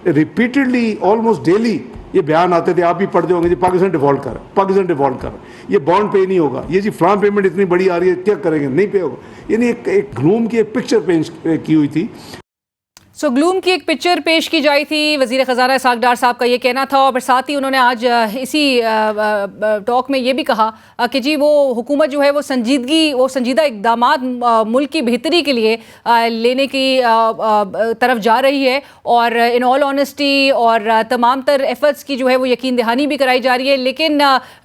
रिपीटेडली ऑलमोस्ट डेली ये बयान आते थे, आप भी पढ़ते होंगे, जी पाकिस्तान डिफॉल्ट कर रहा है, पाकिस्तान डिफॉल्ट कर रहा है, ये बॉन्ड पे नहीं होगा, ये जी फलां पेमेंट इतनी बड़ी आ रही है, क्या करेंगे, नहीं पे होगा। यानी एक ग्लूम की एक पिक्चर पेश की हुई थी। सो ग्लूम की एक पिक्चर पेश की जाई थी, वज़ीर ख़जाना इसहाक डार साहब का ये कहना था। और साथ ही उन्होंने आज इसी टॉक में ये भी कहा कि जी वो हुकूमत जो है वो संजीदा इक़दामात मुल्क की बेहतरी के लिए लेने की तरफ जा रही है, और इन ऑल ऑनेस्टी और तमाम तर एफर्ट्स की जो है वो यकीन दहानी भी कराई जा रही है। लेकिन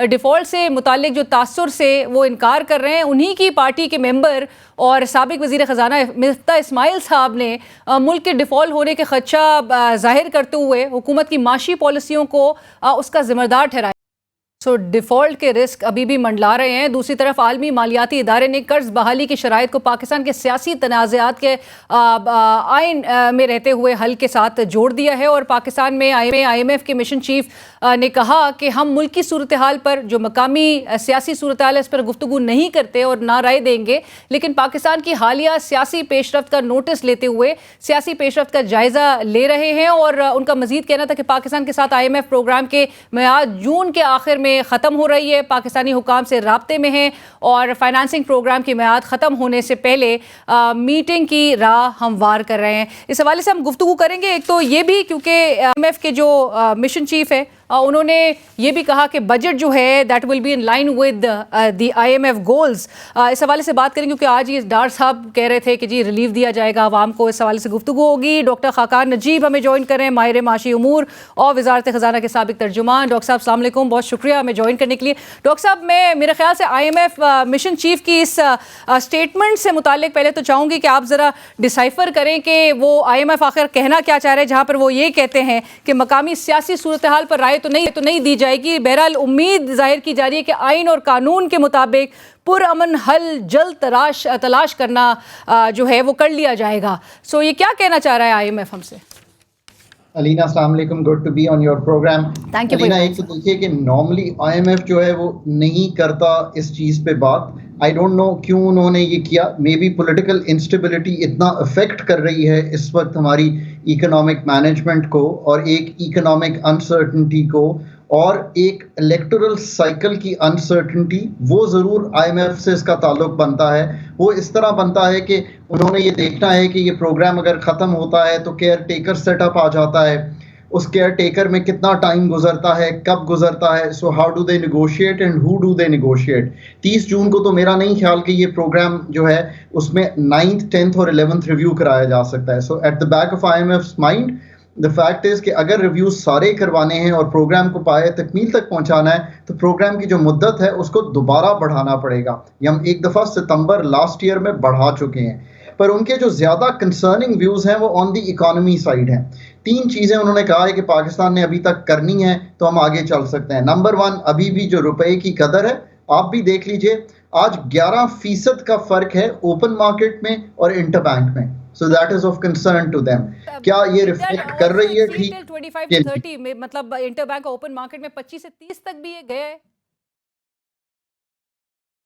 डिफ़ॉल्ट से मुताल्लिक जो तासुर से वो इनकार कर रहे हैं, उन्हीं की पार्टी के मेंबर और साबिक वज़ीर ख़जाना मिफ्ता इस्माइल साहब ने मुल्क के डिफ़ॉल्ट होने के खदशा जाहिर करते हुए हुकूमत की माशी पॉलिसियों को उसका ज़िम्मेदार ठहराया। सो डिफ़ॉल्ट के रिस्क अभी भी मंडला रहे हैं। दूसरी तरफ आलमी मालियाती इदारे ने कर्ज बहाली की शराइत को पाकिस्तान के सियासी तनाज़ात के आइन में रहते हुए हल के साथ जोड़ दिया है, और पाकिस्तान में IMF के मिशन चीफ ने कहा कि हम मुल्क की सूरत हाल पर जो मकामी सियासी सूरत हाल है इस पर गुफ्तगू नहीं करते और ना राय देंगे, लेकिन पाकिस्तान की हालिया सियासी पेशरफ्त का नोटिस लेते हुए सियासी पेशरफ्त का जायज़ा ले रहे हैं। और उनका मजीद कहना था कि पाकिस्तान के साथ IMF प्रोग्राम के मियाद जून के आखिर में ख़त्म हो रही है, पाकिस्तानी हुकाम से राब्ते में हैं और फाइनेंसिंग प्रोग्राम की मियाद ख़त्म होने से पहले मीटिंग की राह हमवार कर रहे हैं। इस हवाले से हम गुफ्तगू करेंगे। एक तो ये भी क्योंकि IMF के जो मिशन चीफ है उन्होंने ये भी कहा कि बजट जो है that will be in line with the IMF goals. इस हवाले से बात करेंगे क्योंकि आज ये डार साहब कह रहे थे कि जी रिलीफ दिया जाएगा आवाम को। इस हवाले से गुफ्तगू होगी। डॉक्टर खाकान नजीब हमें ज्वाइन कर रहे हैं, माहिर माशी उमूर और वज़ारत ख़जाना के साबिक तर्जुमान। डॉक्टर साहब अस्सलाम वालेकुम, बहुत शुक्रिया हमें ज्वाइन करने के लिए। डॉक्टर साहब, मैं मेरे ख्याल से IMF मिशन चीफ की इस स्टेटमेंट से मुताल्लिक पहले तो चाहूँगी कि आप ज़रा डिसाइफर करें कि वो IMF आखिर कहना क्या चाह रहे हैं, जहाँ पर वो ये कहते हैं कि मकामी सियासी सूरत हाल पर राय तो नहीं दी जाएगी। बहरहाल उम्मीद जाहिर की जा रही है कि आइन और कानून के मुताबिक पुरअमन हल जल्द तलाश करना जो है वो कर लिया जाएगा। सो ये क्या कहना चाह रहा है IMF हमसे? अलीना, अस्सलाम वालेकुम, good to be on your programme. Thank you. Alina, एक तो देखिए कि नॉर्मली IMF जो है वो नहीं करता इस चीज़ पे बात। आई डोंट नो क्यों उन्होंने ये किया। मे बी पॉलिटिकल इंस्टेबिलिटी इतना अफेक्ट कर रही है इस वक्त हमारी इकोनॉमिक मैनेजमेंट को और एक इकोनॉमिक अनसर्टनिटी को और एक इलेक्टोरल साइकिल की अनसर्टनिटी, वो ज़रूर IMF से इसका ताल्लुक बनता है। वो इस तरह बनता है कि उन्होंने ये देखना है कि ये प्रोग्राम अगर ख़त्म होता है तो केयर टेकर सेटअप आ जाता है, उस केयर टेकर में कितना टाइम गुजरता है, कब गुजरता है, so how do they negotiate and who do they negotiate. 30 जून को तो मेरा नहीं ख्याल कि ये प्रोग्राम जो है उसमें 9th, 10th और 11th रिव्यू कराया जा सकता है। So at the back of IMF's mind the fact is कि अगर रिव्यूज सारे करवाने हैं और प्रोग्राम को पाए तकमील तक पहुंचाना है तो प्रोग्राम की जो मुद्दत है उसको दोबारा बढ़ाना पड़ेगा। ये हम एक दफ़ा सितंबर लास्ट ईयर में बढ़ा चुके हैं, पर उनके जो ज़्यादा कंसर्निंग व्यूज़ हैं वो ऑन द इकोनॉमी साइड हैं। 3 चीज़ें उन्होंने कहा है कि पाकिस्तान ने अभी तक करनी है तो हम आगे चल सकते हैं। नंबर 1, अभी भी जो रुपए की कदर है, आप भी देख लीजिए, आज 11% का फ़र्क है ओपन मार्केट में और इंटरबैंक में। So that is of concern to them. क्या ये रिफ्लेक्ट कर रही है ठीक 25 to 30 में, मतलब इंटरबैंक ओपन मार्केट में 25 से 30 तक भी ये गया है।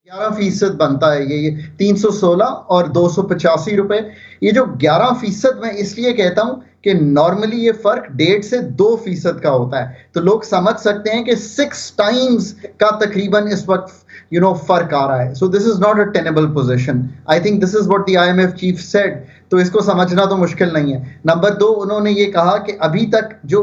11% बनता है ये 316 और 285 रुपए। ये जो 11% मैं इसलिए कहता हूं कि नॉर्मली ये फर्क 1.5 से 2% का होता है, तो लोग समझ सकते हैं कि 6 टाइम्स का तकरीबन इस वक्त फर्क आ रहा है। So this is not a tenable position. I think this is what the IMF chief said, तो इसको समझना तो मुश्किल नहीं है। नंबर 2, उन्होंने ये कहा कि अभी तक जो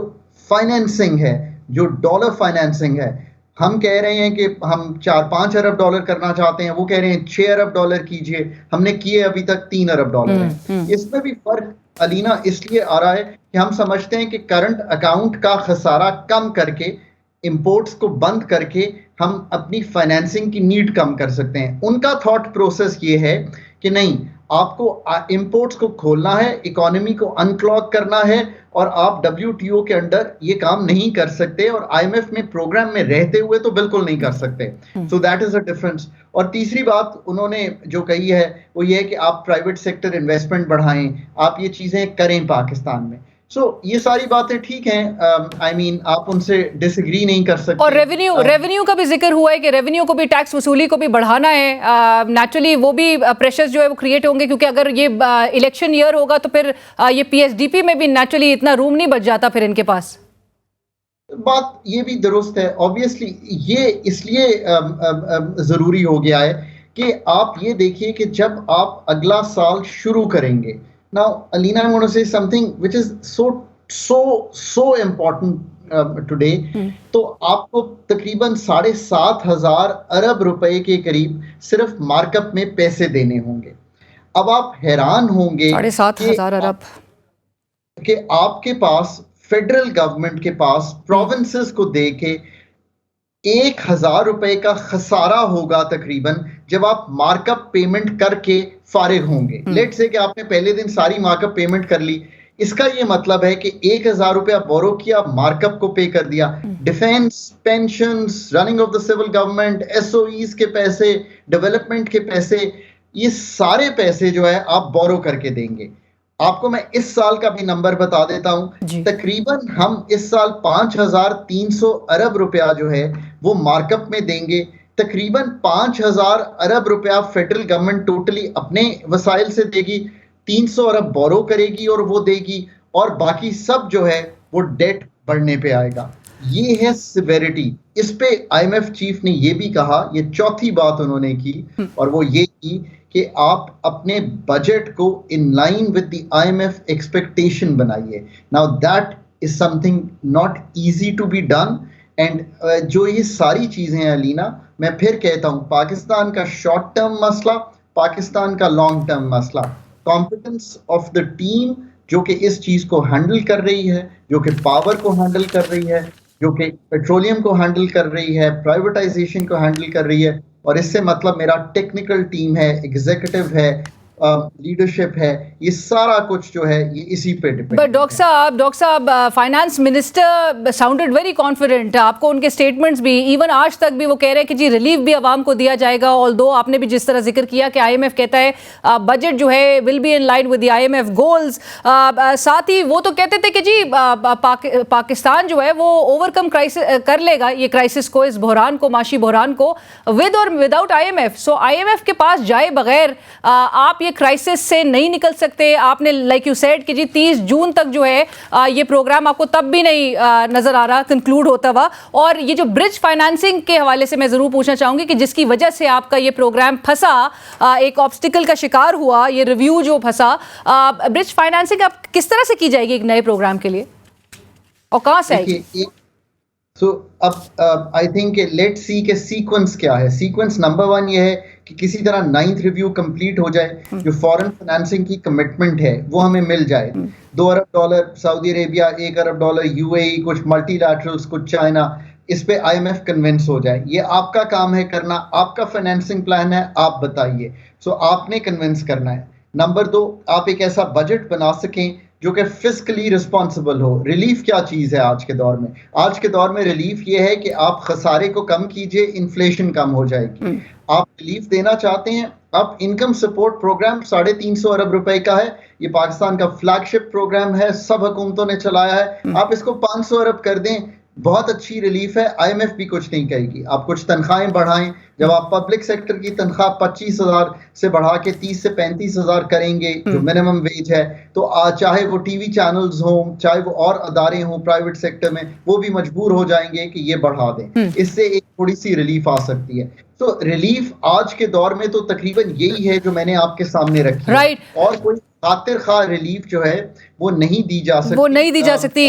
फाइनेंसिंग है, जो डॉलर फाइनेंसिंग है, हम कह रहे हैं कि हम 4-5 अरब डॉलर करना चाहते हैं, वो कह रहे हैं 6 अरब डॉलर कीजिए, हमने किए अभी तक 3 अरब डॉलर है। इसमें भी फर्क अलीना इसलिए आ रहा है कि हम समझते हैं कि करंट अकाउंट का खसारा कम करके, इंपोर्ट्स को बंद करके हम अपनी फाइनेंसिंग की नीड कम कर सकते हैं। उनका थॉट प्रोसेस ये है कि नहीं, आपको इंपोर्ट्स को खोलना है, इकोनॉमी को अनक्लॉग करना है, और आप WTO के अंडर ये काम नहीं कर सकते, और IMF में प्रोग्राम में रहते हुए तो बिल्कुल नहीं कर सकते। सो दैट इज अ डिफरेंस। और तीसरी बात उन्होंने जो कही है वो ये है कि आप प्राइवेट सेक्टर इन्वेस्टमेंट बढ़ाएं, आप ये चीजें करें पाकिस्तान में। ये सारी बातें ठीक हैं, आई मीन आप उनसे डिसएग्री नहीं कर सकते। और रेवेन्यू का भी जिक्र हुआ है कि रेवेन्यू को भी, टैक्स वसूली को भी बढ़ाना है। नेचुरली वो भी प्रेशर्स जो है वो क्रिएट होंगे, क्योंकि अगर ये इलेक्शन ईयर होगा तो फिर ये PSDP में भी नेचुरली इतना रूम नहीं बच जाता फिर इनके पास। बात ये भी दुरुस्त है। ऑब्वियसली ये इसलिए जरूरी हो गया है कि आप ये देखिए कि जब आप अगला साल शुरू करेंगे, now Alina, I want to say something which is so important today. तो आपको तकरीबन 7,500 अरब रुपए के करीब सिर्फ मार्कअप में पैसे देने होंगे। अब आप हैरान होंगे 7,500 अरब कि आपके पास फेडरल गवर्नमेंट के पास प्रोविंसेस को दे के 1,000 रुपए का खसारा होगा तकरीबन, जब आप मार्कअप पेमेंट करके फारिग होंगे। लेट्स से कि आपने पहले दिन सारी मार्कअप पेमेंट कर ली, इसका ये मतलब है कि 1,000 रुपया बोरो किया, मार्कअप को पे कर दिया। Defence, pensions, running of the civil government, SOEs के पैसे, डेवलपमेंट के पैसे, ये सारे पैसे जो है आप बोरो करके देंगे। आपको मैं इस साल का भी नंबर बता देता हूं, तकरीबन हम इस साल 5,300 अरब रुपया जो है वो मार्कअप में देंगे। तकरीबन 5,000 अरब रुपया फेडरल गवर्नमेंट टोटली अपने वसाइल से देगी, 300 अरब बोरो करेगी और वो देगी, और बाकी सब जो है वो डेट बढ़ने पे आएगा। ये है सिवेरिटी। इस पे IMF चीफ ने ये भी कहा, ये चौथी बात उन्होंने की, और वो ये की कि आप अपने बजट को in line with the IMF expectation बनाइए। Now that is something not easy to be done, and जो ये सारी चीजें हैं अलीना, मैं फिर कहता हूं, पाकिस्तान का शॉर्ट टर्म मसला, पाकिस्तान का लॉन्ग टर्म मसला, कॉम्पिटेंस ऑफ द टीम जो कि इस चीज को हैंडल कर रही है, जो कि पावर को हैंडल कर रही है, जो कि पेट्रोलियम को हैंडल कर रही है, प्राइवेटाइजेशन को हैंडल कर रही है, और इससे मतलब मेरा टेक्निकल टीम है, एग्जीक्यूटिव है, लीडरशिप है, ये सारा कुछ जो है ये इसी पे डिपेंड। बट डॉक्टर साहब finance minister sounded very confident. आपको उनके स्टेटमेंट्स भी, इवन आज तक भी वो कह रहे हैं कि जी रिलीफ भी आवाम को दिया जाएगा। ऑल्दो आपने भी जिस तरह जिक्र किया कि IMF कहता है बजट जो है will be in line with the IMF goals, साथ ही वो तो कहते थे कि जी पाकिस्तान जो है वो ओवरकम कर लेगा ये क्राइसिस को, इस बहरान को, माशी बहरान को, विद और विदाउट IMF। सो IMF के पास जाए बगैर आप ये क्राइसिस से नहीं निकल सकते। आपने लाइक यू सेड कि जी 30 जून तक जो है ये प्रोग्राम आपको तब भी नहीं नजर आ रहा कंक्लूड होता हुआ। और ये जो ब्रिज फाइनेंसिंग के हवाले से मैं जरूर पूछना चाहूंगी कि जिसकी वजह से आपका ये प्रोग्राम फंसा, एक ऑब्स्टिकल का शिकार हुआ, ये रिव्यू जो फंसा, ब्रिज फाइनेंसिंग अब किस तरह से की जाएगी एक नए प्रोग्राम के लिए और कहां से आएगी? सो अब आई थिंक लेट्स सी के सीक्वेंस क्या है। सीक्वेंस नंबर 1 ये है कि किसी तरह 9th रिव्यू कंप्लीट हो जाए, जो फॉरेन फाइनेंसिंग की कमिटमेंट है वो हमें मिल जाए। $2 अरब सऊदी अरेबिया, $1 अरब यूएई, कुछ मल्टीलैटरल्स, कुछ चाइना, इस पे IMF कन्विंस हो जाए। ये आपका काम है करना, आपका फाइनेंसिंग प्लान है, आप बताइए। सो आपने कन्विंस करना है। नंबर 2, आप एक ऐसा बजट बना सकें जो कि फिस्कली रिस्पॉन्सिबल हो। रिलीफ क्या चीज़ है आज के दौर में? आज के दौर में रिलीफ ये है कि आप खसारे को कम कीजिए, इन्फ्लेशन कम हो जाएगी। आप रिलीफ देना चाहते हैं, आप इनकम सपोर्ट प्रोग्राम 350 अरब रुपए का है, ये पाकिस्तान का फ्लैगशिप प्रोग्राम है, सब हुकूमतों ने चलाया है, आप इसको 500 अरब कर दें, बहुत अच्छी रिलीफ है। IMF भी कुछ नहीं कहेगी। आप कुछ तनख्वाहें बढ़ाएं, जब आप पब्लिक सेक्टर की तनख्वाह 25,000 से बढ़ा के 30 से 35,000 करेंगे, जो मिनिमम वेज है, तो चाहे वो टीवी चैनल्स हों, चाहे वो और अदारे हों प्राइवेट सेक्टर में, वो भी मजबूर हो जाएंगे कि ये बढ़ा दें। इससे एक थोड़ी सी रिलीफ आ सकती है। तो रिलीफ आज के दौर में तो तकरीबन यही है जो मैंने आपके सामने रखी है। और कोई खातिर खा रिलीफ जो है वो नहीं दी जा सकती,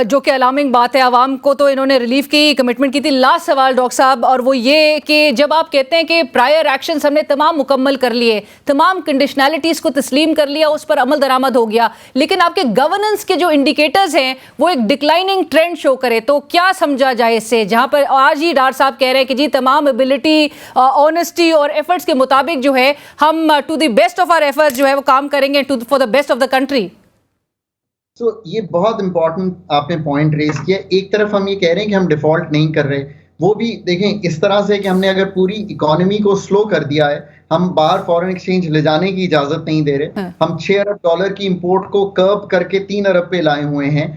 जो कि अलार्मिंग बात है। आवाम को तो इन्होंने रिलीफ की कमिटमेंट की थी। लास्ट सवाल डॉक्टर साहब, और वो ये कि जब आप कहते हैं कि प्रायर एक्शंस हमने तमाम मुकम्मल कर लिए, तमाम कंडीशनैलिटीज़ को तस्लीम कर लिया, उस पर अमल दरामद हो गया, लेकिन आपके गवर्नेंस के जो इंडिकेटर्स हैं वो एक डिक्लाइनिंग ट्रेंड शो करे, तो क्या समझा जाए इससे? जहाँ पर आज ही डॉक्टर साहब कह रहे हैं कि जी तमाम एबिलिटी, ऑनेस्टी और एफर्ट्स के मुताबिक जो है हम to the best of our efforts जो है वो काम करेंगे for the best of the country. ये बहुत इंपॉर्टेंट आपने पॉइंट रेज किया। एक तरफ हम ये कह रहे हैं कि हम डिफॉल्ट नहीं कर रहे, वो भी देखें इस तरह से कि हमने अगर पूरी इकोनॉमी को स्लो कर दिया है, हम बाहर फॉरेन एक्सचेंज ले जाने की इजाजत नहीं दे रहे, हम $6 अरब की इंपोर्ट को कर्ब करके 3 अरब पे लाए हुए हैं।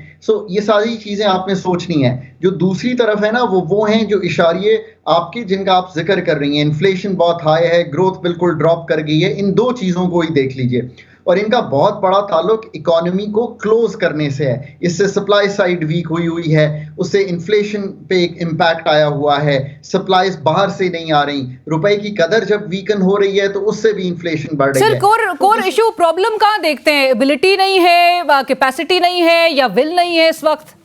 ये सारी चीजें आपने सोचनी है। जो दूसरी तरफ है ना, वो हैं जो इशारे आपके जिनका आप जिक्र कर रही हैं। इन्फ्लेशन बहुत हाई है, ग्रोथ बिल्कुल ड्रॉप कर गई है, इन 2 चीजों को ही देख लीजिए, और इनका बहुत बड़ा ताल्लुक इकोनॉमी को क्लोज करने से है। इससे सप्लाई साइड वीक हुई है, उससे इन्फ्लेशन पे एक इम्पैक्ट आया हुआ है, सप्लाईज बाहर से नहीं आ रही, रुपए की कदर जब वीकन हो रही है तो उससे भी इन्फ्लेशन बढ़ रही है। सर, कोर इशू प्रॉब्लम कहाँ देखते हैं? एबिलिटी नहीं है, कैपेसिटी नहीं है, या विल नहीं है इस वक्त?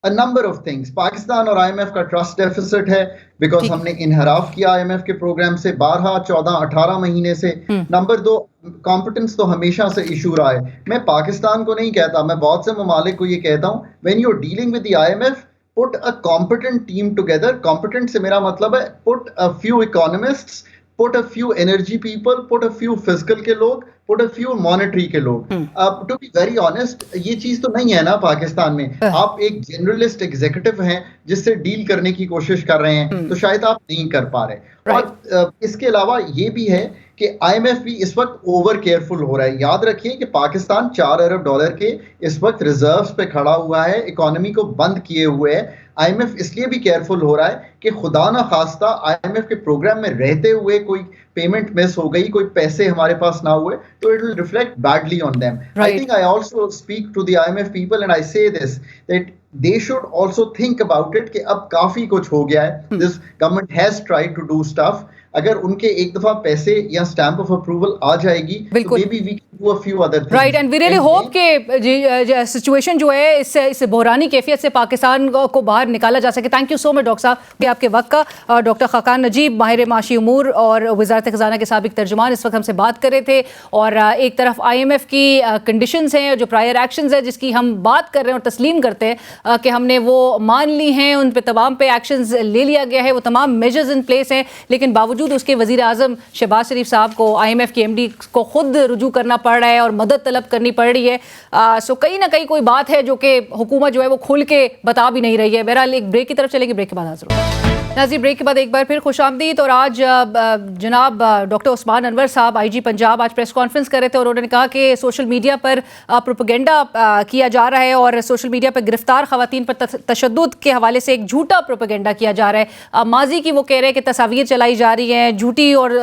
A number of things. Pakistan और IMF का ट्रस्ट डेफिसिट है, बिकॉज हमने इनहराफ किया IMF के प्रोग्राम से 12, 14, 18 महीने से। नंबर 2, कॉम्पिटेंस तो हमेशा से इशू रहा है। मैं पाकिस्तान को नहीं कहता, मैं बहुत से ममालिक को ये कहता हूँ, when you are dealing with the IMF, put a competent team together. Competent से मेरा मतलब है put a few economists, put a few energy people, put a few fiscal के लोग, put a few monetary के लोग। To be very honest, ये चीज तो नहीं है ना पाकिस्तान में। आप एक जनरलिस्ट एग्जीक्यूटिव हैं जिससे डील करने की कोशिश कर रहे हैं, तो शायद आप नहीं कर पा रहे। और इसके अलावा ये भी है कि IMF भी इस वक्त ओवर केयरफुल हो रहा है। याद रखिए कि पाकिस्तान $4 अरब के इस वक्त रिजर्व्स पे खड़ा हुआ है, इकोनॉमी को बंद किए हुए है। IMF इसलिए भी केयरफुल हो रहा है कि खुदा ना खास्ता IMF के प्रोग्राम में रहते हुए कोई पेमेंट मिस हो गई, कोई पैसे हमारे पास ना हुए, तो it will reflect badly on them. I think I also speak to the IMF people and I say this that they should also think about it कि अब काफी कुछ हो गया है। This government has tried to do stuff. अगर उनके एक दफा पैसे या स्टैंप ऑफ अप्रूवल आ जाएगी, तो maybe we can do a few other things. Right, and we really hope कि सिचुएशन जो है इससे बहरानी कैफियत से पाकिस्तान को बाहर निकाला जा सके। Thank you so much doctor साहब कि आपके वक्त का। डॉक्टर खाकान नजीब, माहिर माशी उमूर और वज़ारत ख़ज़ाना के साबिक तर्जुमान, इस वक्त हमसे बात कर रहे थे। और एक तरफ IMF की कंडीशंस हैं, जो प्रायर एक्शंस हैं जिसकी हम बात कर रहे हैं और तस्लीम करते हैं कि हमने वो मान ली हैं, उन पे तमाम पे एक्शंस ले लिया गया है, वो तमाम मेजर्स इन प्लेस हैं, लेकिन बावजूद उसके वज़ीर आज़म शहबाज शरीफ साहब को IMF के MD को खुद रुजू करना पड़ रहा है और मदद तलब करनी पड़ रही है। सो कहीं ना कहीं कोई बात है जो कि हुकूमत जो है वो खुल के बता भी नहीं रही है। बहरहाल एक ब्रेक की तरफ चलेगी, ब्रेक के बाद हाजिर होगा। नाज़रीन, ब्रेक के बाद एक बार फिर खुशामदीद। और आज जनाब डॉक्टर उस्मान अनवर साहब IG पंजाब आज प्रेस कॉन्फ्रेंस कर रहे थे और उन्होंने कहा कि सोशल मीडिया पर प्रोपेगेंडा किया जा रहा है और सोशल मीडिया पर गिरफ्तार ख़वातीन पर तशद्दुद के हवाले से एक झूठा प्रोपेगेंडा किया जा रहा है। माजी की वो कह रहे हैं कि तस्वीर चलाई जा रही हैं, झूठी और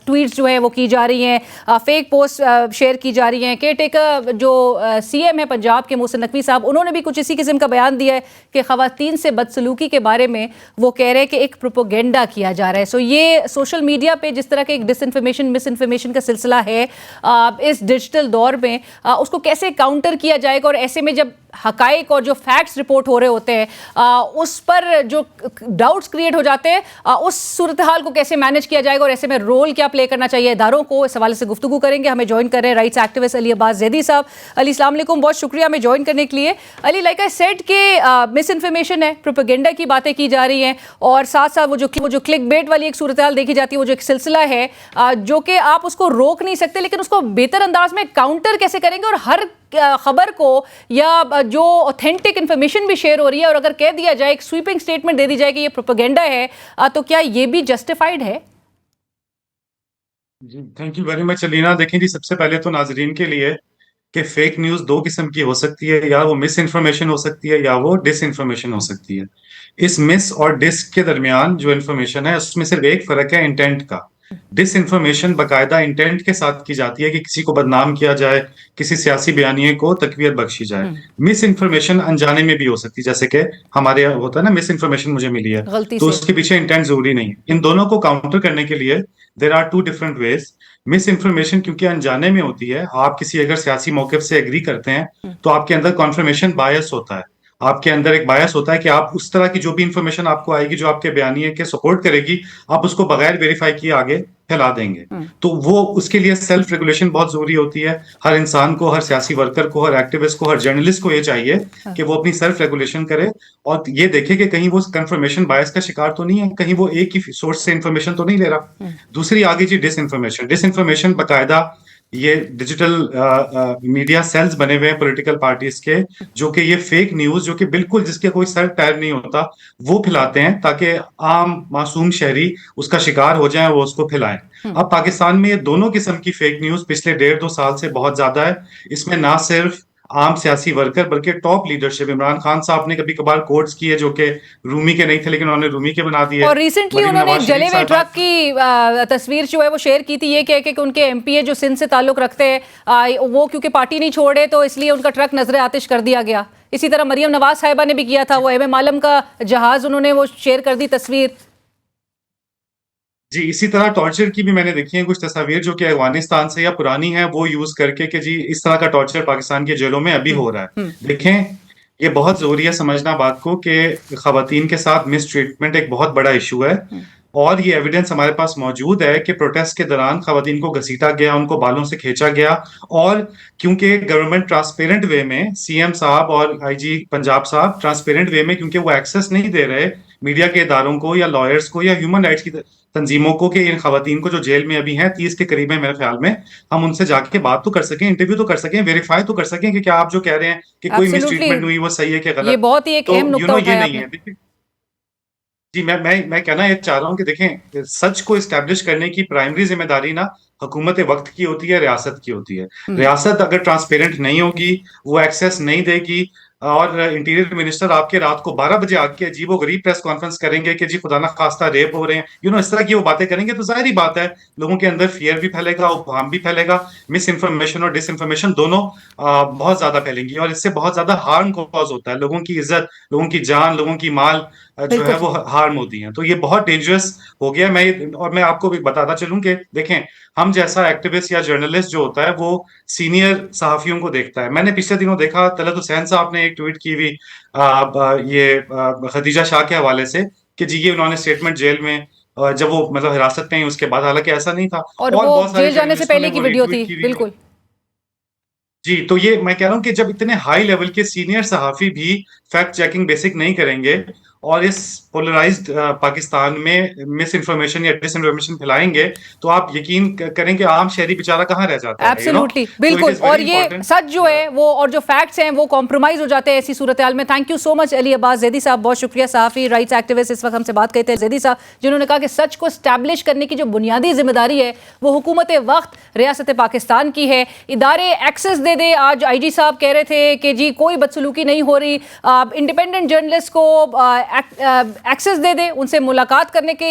ट्वीट्स जो हैं वो की जा रही हैं, फेक पोस्ट शेयर की जा रही हैं। केयर टेकर जो CM है पंजाब के मोहसिन नकवी साहब, उन्होंने भी कुछ इसी किस्म का बयान दिया है कि ख़वातीन से बदसलूकी के बारे में वो कह रहे हैं कि एक प्रोपेगेंडा किया जा रहा है। सो ये सोशल मीडिया पे जिस तरह के एक डिसइंफॉर्मेशन, मिस इन्फॉर्मेशन का सिलसिला है इस डिजिटल दौर में, उसको कैसे काउंटर किया जाएगा? और ऐसे में जब हकाइक और जो फैक्ट्स रिपोर्ट हो रहे होते हैं उस पर जो डाउट्स क्रिएट हो जाते हैं, उस सूरत हाल को कैसे मैनेज किया जाएगा और ऐसे में रोल क्या प्ले करना चाहिए इदारों को, इस हवाले से गुफ्तगू करेंगे। हमें ज्वाइन कर रहे हैं राइट्स एक्टिविस्ट अली अब्बास जैदी साहब। अली अस्सलाम वालेकुम, बहुत शुक्रिया हमें ज्वाइन करने के लिए। अली, लाइक आई सेड के मिस इन्फॉर्मेशन है, प्रोपेगेंडा की बातें की जा रही हैं और साथ साथ वो जो क्लिक बेट वाली एक सूरत हाल देखी जाती है, वो जो एक सिलसिला है जो कि आप उसको रोक नहीं सकते, लेकिन उसको बेहतर अंदाज में काउंटर कैसे करेंगे और हर खबर को या जो ऑथेंटिक इन्फॉर्मेशन भी शेयर हो रही है और अगर कह दिया जाए, एक स्वीपिंग स्टेटमेंट दे दी जाए कि ये प्रोपेगेंडा है, तो क्या ये भी जस्टिफाइड है? जी, thank you very much Alina. देखें जी, सबसे पहले तो नाजरीन के लिए कि फेक न्यूज़ दो किस्म की हो सकती है, या वो मिस इन्फॉर्मेशन हो सकती है या वो डिस इन्फॉर्मेशन हो सकती है। इस मिस और डिस के दरमियान जो इन्फॉर्मेशन है उसमें सिर्फ एक फर्क है, इंटेंट का। डिस इन्फॉर्मेशन बाकायदा इंटेंट के साथ की जाती है कि किसी को बदनाम किया जाए, किसी सियासी बयानिए को तकवीत बख्शी जाए। मिस इन्फॉर्मेशन अनजाने में भी हो सकती है, जैसे कि हमारे यहाँ होता है ना, मिस इन्फॉर्मेशन मुझे मिली है, तो उसके पीछे इंटेंट जरूरी नहीं है। इन दोनों को काउंटर करने के लिए there are two different ways. Misinformation क्योंकि अनजाने में होती है, आप किसी अगर सियासी मौक़िफ़ से एग्री करते हैं तो आपके अंदर कॉन्फर्मेशन बायस होता है, आपके अंदर एक बायस होता है कि आप उस तरह की जो भी इंफॉर्मेशन आपको आएगी जो आपके बयानिए के सपोर्ट करेगी, आप उसको बगैर वेरीफाई किए आगे फैला देंगे। तो वो उसके लिए सेल्फ रेगुलेशन बहुत जरूरी होती है। हर इंसान को, हर सियासी वर्कर को, हर एक्टिविस्ट को, हर जर्नलिस्ट को ये चाहिए कि वो अपनी सेल्फ रेगुलेशन करे और ये देखे कि कहीं वो कंफर्मेशन बायस का शिकार तो नहीं है, कहीं वो एक ही सोर्स से इंफॉर्मेशन तो नहीं ले रहा। दूसरी आगे जी डिस इन्फॉर्मेशन। डिस इन्फॉर्मेशन बाकायदा ये डिजिटल मीडिया सेल्स बने हुए हैं पॉलिटिकल पार्टीज के, जो कि ये फेक न्यूज जो कि बिल्कुल जिसके कोई सर पैर नहीं होता वो फैलाते हैं ताकि आम मासूम शहरी उसका शिकार हो जाए, वो उसको फैलाएं। अब पाकिस्तान में ये दोनों किस्म की फेक न्यूज पिछले 1.5-2 साल से बहुत ज्यादा है। इसमें ना सिर्फ आम सियासी वर्कर बल्कि टॉप लीडरशिप, इमरान खान साहब ने कभी कभार कोट्स किए जो कि रूमी के नहीं थे लेकिन उन्होंने रूमी के बना दिए। और रिसेंटली उन्होंने एक जले हुए ट्रक की तस्वीर जो है वो शेयर की थी, ये कह के कि उनके एमपीए जो सिंध से ताल्लुक रखते हैं वो क्योंकि पार्टी नहीं छोड़े तो इसलिए उनका ट्रक नजर आतिश कर दिया गया। इसी तरह मरियम नवाज साहिबा ने भी किया था, वो एम आलम का जहाज उन्होंने वो शेयर कर दी तस्वीर। जी, इसी तरह टॉर्चर की भी मैंने देखी है कुछ तस्वीर जो कि अफगानिस्तान से या पुरानी है, वो यूज करके कि जी इस तरह का टॉर्चर पाकिस्तान के जेलों में अभी हो रहा है। देखें, ये बहुत जरूरी है समझना बात को कि खवातीन के साथ मिस ट्रीटमेंट एक बहुत बड़ा इशू है और ये एविडेंस हमारे पास मौजूद है कि प्रोटेस्ट के दौरान खवातीन को घसीटा गया, उनको बालों से खींचा गया और क्योंकि गवर्नमेंट ट्रांसपेरेंट वे में, सीएम साहब और आईजी पंजाब साहब ट्रांसपेरेंट वे में क्योंकि वो एक्सेस नहीं दे रहे मीडिया के इदारों को या लॉयर्स को या ह्यूमन राइट्स की तंजीमों को कि इन खवातीन को जो जेल में अभी हैं 30 के करीब है मेरे ख्याल में, हम उनसे जाके बात तो कर सकें, इंटरव्यू तो कर सकें, वेरीफाई तो कर सकें कि क्या आप जो कह रहे हैं कि कोई मिसट्रीटमेंट हुई वो सही है कि गलत। ये बहुत ही एक अहम नुक्ता उठाया आपने। जी, मैं कहना ये चाह रहा हूँ कि देखें, सच को इस्टेब्लिश करने की प्राइमरी जिम्मेदारी ना हुकूमत वक्त की होती है, रियासत की होती है। रियासत अगर ट्रांसपेरेंट नहीं होगी, वो एक्सेस नहीं देगी और इंटीरियर मिनिस्टर आपके रात को 12 बजे आके अजीब और गरीब प्रेस कॉन्फ्रेंस करेंगे कि जी खुदा ना खास्ता रेप हो रहे हैं, इस तरह की वो बातें करेंगे तो जाहिर बात है लोगों के अंदर फियर भी फैलेगा, उपहाम भी फैलेगा, मिस इन्फॉर्मेशन और डिस इन्फॉर्मेशन दोनों बहुत ज्यादा फैलेंगी और इससे बहुत ज्यादा हार्म कॉज होता है। लोगों की इज्जत, लोगों की जान, लोगों की माल जो है वो हार्म होती है। तो ये बहुत डेंजरस हो गया। मैं आपको भी बताता चलूं कि देखें, हम जैसा एक्टिविस्ट या जर्नलिस्ट जो होता है वो सीनियर सहाफियों को देखता है। मैंने पिछले दिनों देखा तलत हुसैन साहब ने एक ट्वीट की हुई खदीजा शाह के हवाले से कि जी ये उन्होंने स्टेटमेंट जेल में जब वो मतलब हिरासत में उसके बाद, हालांकि ऐसा नहीं था और वो जेल जाने से पहले की वीडियो थी। बिल्कुल जी, तो ये मैं कह रहा हूं कि जब इतने हाई लेवल के सीनियर सहाफी भी फैक्ट चेकिंग बेसिक नहीं करेंगे और इस पोलराइज्ड पाकिस्तान में मिस इन्फॉर्मेशन या डिस इन्फॉर्मेशन फैलाएंगे तो आप यकीन करें कि आम शहरी बेचारा कहाँ रह जाता है। एब्सोल्युटली, बिल्कुल। और ये सच जो है वो और जो फैक्ट्स हैं वो कॉम्प्रोमाइज हो जाते हैं ऐसी सूरत हाल में। Thank you so much Ali Abbas Zaidi साहब, बहुत शुक्रिया। सहाफ़ी, राइट्स एक्टिविस्ट इस वक्त हमसे बात करते हैं जैदी साहब, जिन्होंने कहा कि सच को स्टैब्लिश करने की जो बुनियादी जिम्मेदारी है वो हुकूमत वक्त रियासत पाकिस्तान की है। इदारे एक्सेस दे दे। आज IG साहब कह रहे थे कि जी कोई बदसलूकी नहीं हो रही, इंडिपेंडेंट जर्नलिस्ट को एक्सेस दे दे, उनसे मुलाकात करने के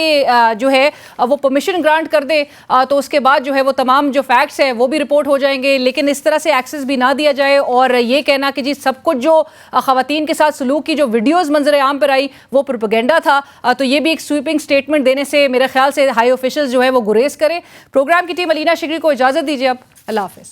जो है वो परमिशन ग्रांट कर दे, तो उसके बाद जो है वो तमाम जो फैक्ट्स है वो भी रिपोर्ट हो जाएंगे। लेकिन इस तरह से एक्सेस भी ना दिया जाए और ये कहना कि जी सब कुछ जो खवातीन के साथ सलूक की जो वीडियोज़ मंजर आम पर आई वो प्रोपेगेंडा था, तो ये भी एक स्वीपिंग स्टेटमेंट देने से मेरे ख्याल से हाई ऑफिशियल्स जो है वो गुरेज करें। प्रोग्राम की टीम अलीना शिकरी को इजाज़त दीजिए अब। अल्लाह हाफ़िज़।